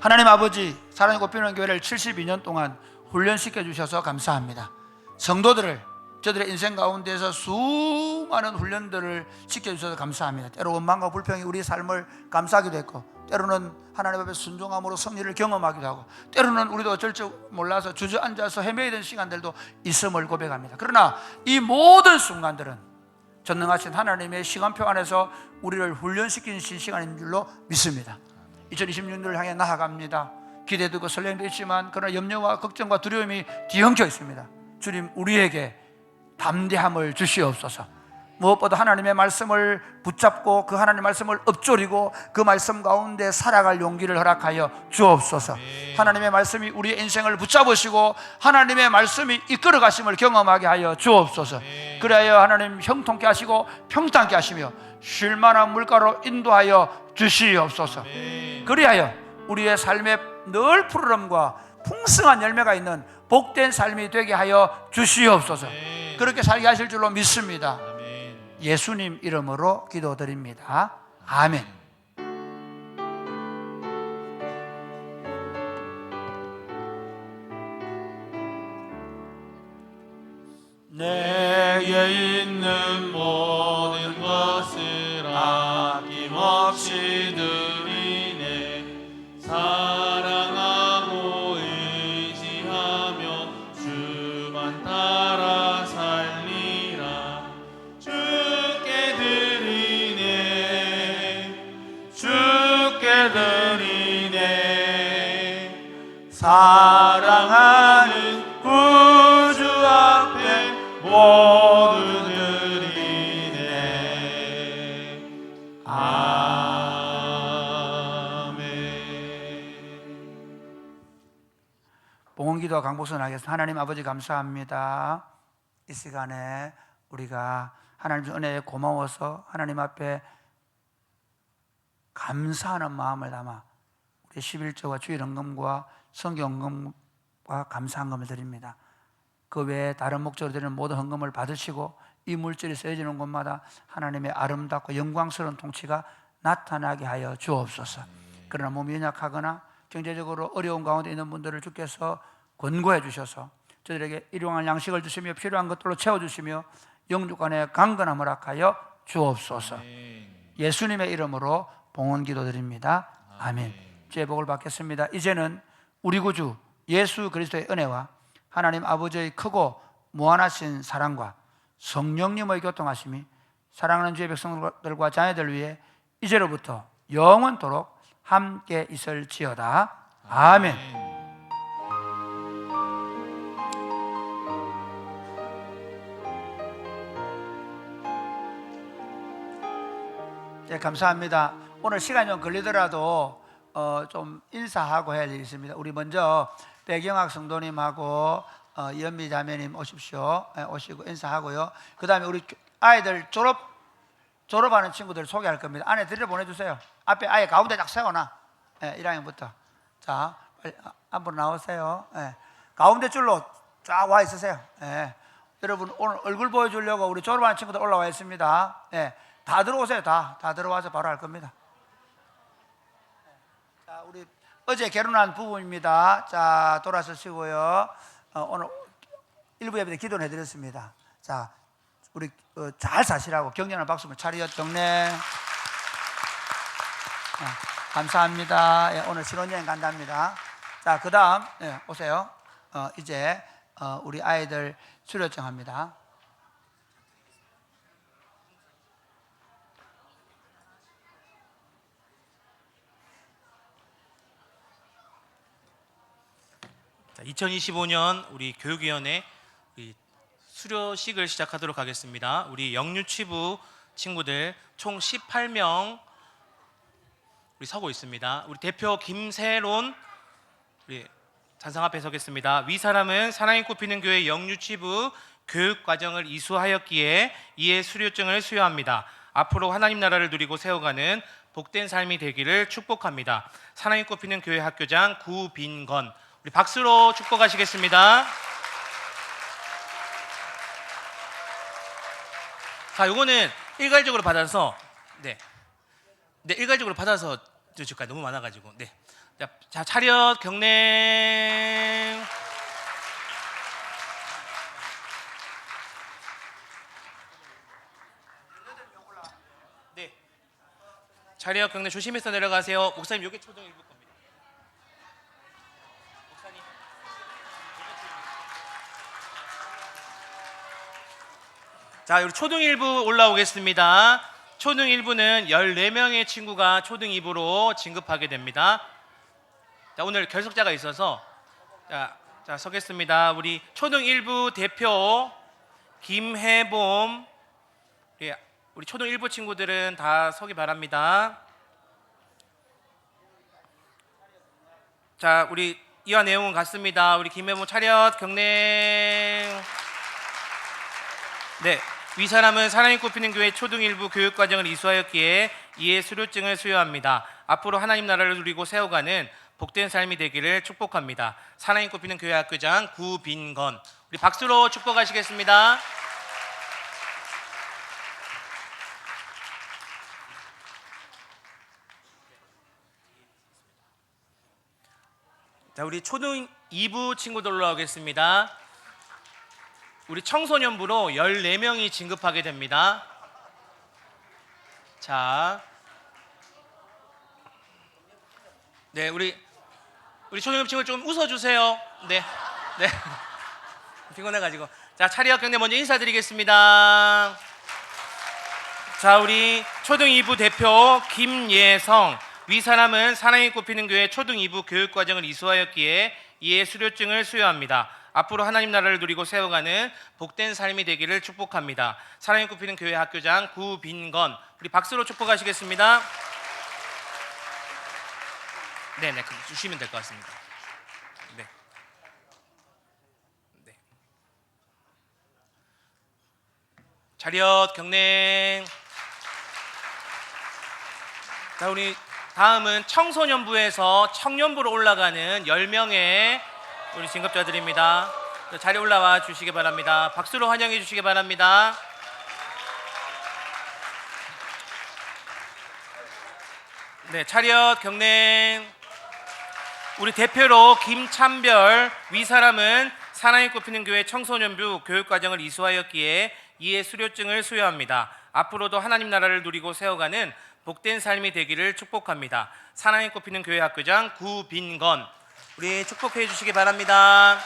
하나님 아버지, 사랑의 꽃피우는 교회를 72년 동안 훈련시켜 주셔서 감사합니다. 성도들을 저들의 인생 가운데서 수많은 훈련들을 시켜주셔서 감사합니다. 때로 원망과 불평이 우리 삶을 감싸기도 했고, 때로는 하나님 앞에 순종함으로 승리를 경험하기도 하고, 때로는 우리도 어쩔 줄 몰라서 주저앉아서 헤매야 되는 시간들도 있음을 고백합니다. 그러나 이 모든 순간들은 전능하신 하나님의 시간표 안에서 우리를 훈련시키는 시간인 줄로 믿습니다. 2026년을 향해 나아갑니다. 기대도 있고 설렘도 있지만 그러나 염려와 걱정과 두려움이 뒤엉켜 있습니다. 주님, 우리에게 담대함을 주시옵소서. 무엇보다 하나님의 말씀을 붙잡고 그 하나님의 말씀을 읊조리고 그 말씀 가운데 살아갈 용기를 허락하여 주옵소서. 하나님의 말씀이 우리의 인생을 붙잡으시고 하나님의 말씀이 이끌어 가심을 경험하게 하여 주옵소서. 그래야 하나님 형통케 하시고 평탄케 하시며 쉴만한 물가로 인도하여 주시옵소서. 그리하여 우리의 삶에 늘 푸르름과 풍성한 열매가 있는 복된 삶이 되게 하여 주시옵소서. 그렇게 살게 하실 줄로 믿습니다. 예수님 이름으로 기도드립니다. 아멘.
내게 있는 모든 것을 아낌없이 드리네. 사랑하고 의지하며 주만 따라 살리라. 주께 드리네. 주께 드리네. 사랑하는 구주 앞에 모두 드리네. 아멘.
봉헌기도와 강복선 하겠습니다. 하나님 아버지 감사합니다. 이 시간에 우리가 하나님 은혜에 고마워서 하나님 앞에 감사하는 마음을 담아 우리 11조와 주일 헌금과 성경 헌금과 감사 헌금을 드립니다. 그 외에 다른 목적으로 드리는 모든 헌금을 받으시고 이 물질이 쓰여지는 곳마다 하나님의 아름답고 영광스러운 통치가 나타나게 하여 주옵소서. 그러나 몸이 연약하거나 경제적으로 어려운 가운데 있는 분들을 주께서 권고해 주셔서 저들에게 일용할 양식을 주시며 필요한 것들로 채워주시며 영육간의 강건함을 허락하여 주옵소서. 예수님의 이름으로 봉헌 기도드립니다. 아멘. 주의 복을 받겠습니다. 이제는 우리 구주 예수 그리스도의 은혜와 하나님 아버지의 크고 무한하신 사랑과 성령님의 교통하심이 사랑하는 주의 백성들과 자녀들 위해 이제로부터 영원토록 함께 있을지어다. 아멘. 네, 감사합니다. 오늘 시간이 좀 걸리더라도 좀 인사하고 해야 일이 있습니다. 우리 먼저 배경학 성도님하고 연미 자매님 오십시오. 오시고 인사하고요. 그 다음에 우리 아이들 졸업하는 친구들 소개할 겁니다. 안에 들여보내주세요. 앞에 아예 가운데 딱 세워놔. 1학년부터. 자, 빨리 앞으로 나오세요. 가운데 줄로 쫙 와 있으세요. 여러분 오늘 얼굴 보여주려고 우리 졸업하는 친구들 올라와 있습니다. 다 들어오세요. 다 들어와서 바로 할 겁니다. 자, 우리 어제 결혼한 부부입니다. 자, 돌아서시고요. 오늘 일부 예배 때 기도를 해드렸습니다. 자, 우리 잘 사시라고 격려하는 박수를 차리엇 경례. 감사합니다. 오늘 신혼여행 간답니다. 자, 그 다음 오세요. 이제 우리 아이들 수료증 합니다.
자, 2025년 우리 교육위원회 수료식을 시작하도록 하겠습니다. 우리 영유치부 친구들 총 18명 우리 서고 있습니다. 우리 대표 김세론 우리 잔상 앞에 서겠습니다. 위 사람은 사랑이 꽃피는 교회 영유치부 교육 과정을 이수하였기에 이에 수료증을 수여합니다. 앞으로 하나님 나라를 누리고 세워가는 복된 삶이 되기를 축복합니다. 사랑이 꽃피는 교회 학교장 구빈건 우리 박수로 축복하시겠습니다. 자, 요거는 일괄적으로 받아서 일괄적으로 받아서 줄까요? 너무 많아가지고. 자, 차렷 경례. 차렷 경례 조심해서 내려가세요. 목사님, 요게 초등 1부 겁니다. 목사님. 자, 우리 초등 1부 올라오겠습니다. 초등 1부는 14명의 친구가 초등 2부로 진급하게 됩니다. 자, 오늘 결석자가 있어서 자, 서겠습니다. 우리 초등 1부 대표 김혜봄 우리 초등 1부 친구들은 다 서기 바랍니다. 자, 우리 이와 내용은 같습니다. 우리 김혜모 차렷 경례. 네, 위 사람은 사랑이 꽃피는 교회 초등 1부 교육과정을 이수하였기에 이에 수료증을 수여합니다. 앞으로 하나님 나라를 누리고 세워가는 복된 삶이 되기를 축복합니다. 사랑이 꽃피는 교회 학교장 구빈건. 우리 박수로 축복하시겠습니다. 자, 우리 초등 2부 친구들 올라오겠습니다. 우리 청소년부로 14명이 진급하게 됩니다. 자, 네, 우리 초등부 친구 좀 웃어주세요. 네, 네, 피곤해가지고. 자, 차례학 경례 먼저 인사드리겠습니다. 자, 우리 초등 2부 대표 김예성. 위 사람은 사랑이 꽃피는 교회 초등 2부 교육과정을 이수하였기에 이에 수료증을 수여합니다. 앞으로 하나님 나라를 누리고 세워가는 복된 삶이 되기를 축복합니다. 사랑이 꽃피는 교회 학교장 구빈건. 우리 박수로 축복하시겠습니다. 네네, 주시면 될 것 같습니다. 네. 네. 차렷 경례. 자, 우리 다음은 청소년부에서 청년부로 올라가는 10명의 우리 진급자들입니다. 자리 올라와 주시기 바랍니다. 박수로 환영해 주시기 바랍니다. 네, 차렷 경례. 우리 대표로 김찬별. 위 사람은 사랑이 꽃피는 교회 청소년부 교육과정을 이수하였기에 이에 수료증을 수여합니다. 앞으로도 하나님 나라를 누리고 세워가는 복된 삶이 되기를 축복합니다. 사랑이 꽃피는 교회 학교장 구빈건. 우리 축복해 주시기 바랍니다.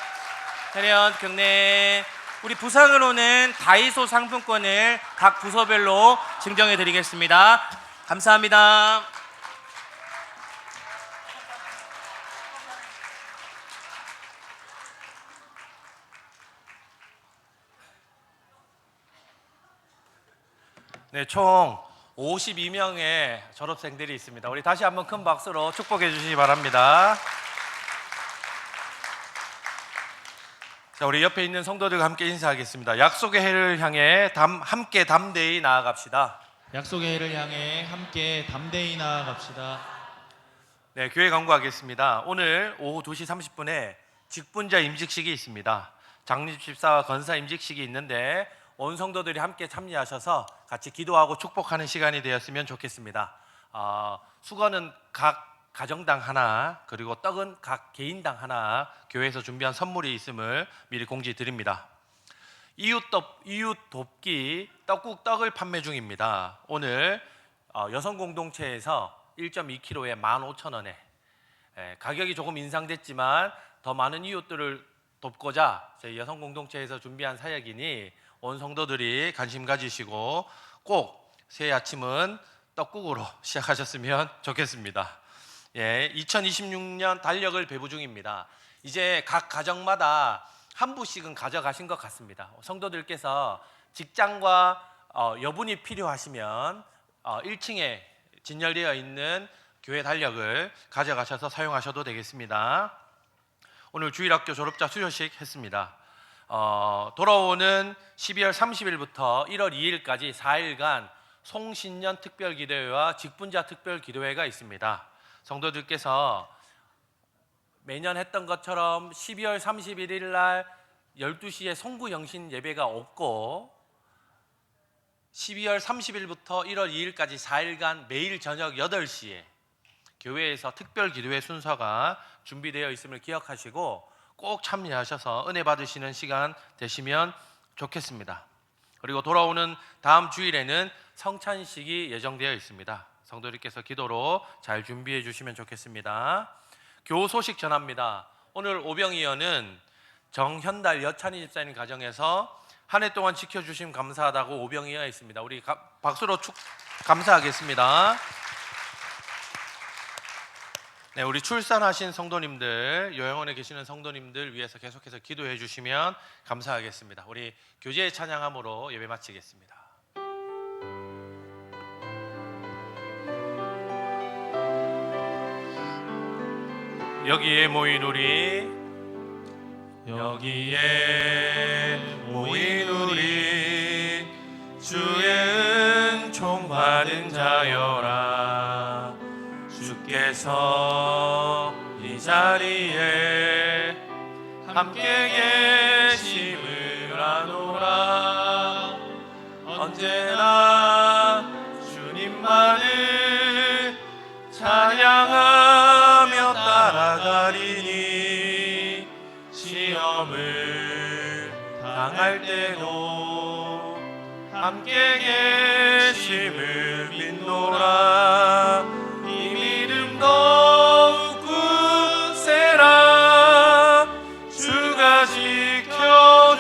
차렷 경례. 우리 부상으로는 다이소 상품권을 각 부서별로 증정해 드리겠습니다. 감사합니다.
네, 총 52명의 졸업생들이 있습니다. 우리 다시 한번 큰 박수로 축복해 주시기 바랍니다. 자, 우리 옆에 있는 성도들과 함께 인사하겠습니다. 약속의 해를 향해 함께 담대히 나아갑시다.
약속의 해를 향해 함께 담대히 나아갑시다.
네, 교회 강구하겠습니다. 오늘 오후 2시 30분에 직분자 임직식이 있습니다. 장립집사와 건사 임직식이 있는데 온 성도들이 함께 참여하셔서 같이 기도하고 축복하는 시간이 되었으면 좋겠습니다. 수건은 각 가정당 하나, 그리고 떡은 각 개인당 하나 교회에서 준비한 선물이 있음을 미리 공지드립니다. 이웃 돕기 떡국떡을 판매 중입니다. 오늘 여성 공동체에서 1.2kg에 15,000원에 가격이 조금 인상됐지만 더 많은 이웃들을 돕고자 저희 여성 공동체에서 준비한 사역이니 온 성도들이 관심 가지시고 꼭 새해 아침은 떡국으로 시작하셨으면 좋겠습니다. 2026년 달력을 배부 중입니다. 이제 각 가정마다 한 부씩은 가져가신 것 같습니다. 성도들께서 직장과 여분이 필요하시면 1층에 진열되어 있는 교회 달력을 가져가셔서 사용하셔도 되겠습니다. 오늘 주일학교 졸업자 수료식 했습니다. 돌아오는 12월 30일부터 1월 2일까지 4일간 송신년 특별기도회와 직분자 특별기도회가 있습니다. 성도들께서 매년 했던 것처럼 12월 31일 날 12시에 송구영신 예배가 없고 12월 30일부터 1월 2일까지 4일간 매일 저녁 8시에 교회에서 특별기도회 순서가 준비되어 있음을 기억하시고 꼭 참여하셔서 은혜 받으시는 시간 되시면 좋겠습니다. 그리고 돌아오는 다음 주일에는 성찬식이 예정되어 있습니다. 성도들께서 기도로 잘 준비해 주시면 좋겠습니다. 교우 소식 전합니다. 오늘 오병이어는 정현달 여찬희 집사님 가정에서 한 해 동안 지켜주심 감사하다고 오병이어 있습니다. 우리 박수로 감사하겠습니다. 네, 우리 출산하신 성도님들, 요양원에 계시는 성도님들 위해서 계속해서 기도해 주시면 감사하겠습니다. 우리 교제 찬양함으로 예배 마치겠습니다. 여기에 모인 우리
여기에
모인 우리 주의 은총 받은 자여라. 주께서 이 자리에 함께 계심을 아노라. 언제나 주님만을 찬양하며 따라가리니 시험을 당할 때도 함께 계심을 믿노라. 이 믿음 더욱 굳세라. 주가 지켜주신다.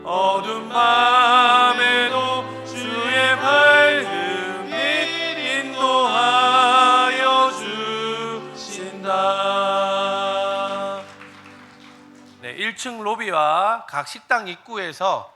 어두운 밤에도 주의 밝음이 인도하여 주신다. 네, 1층 로비와 각 식당 입구에서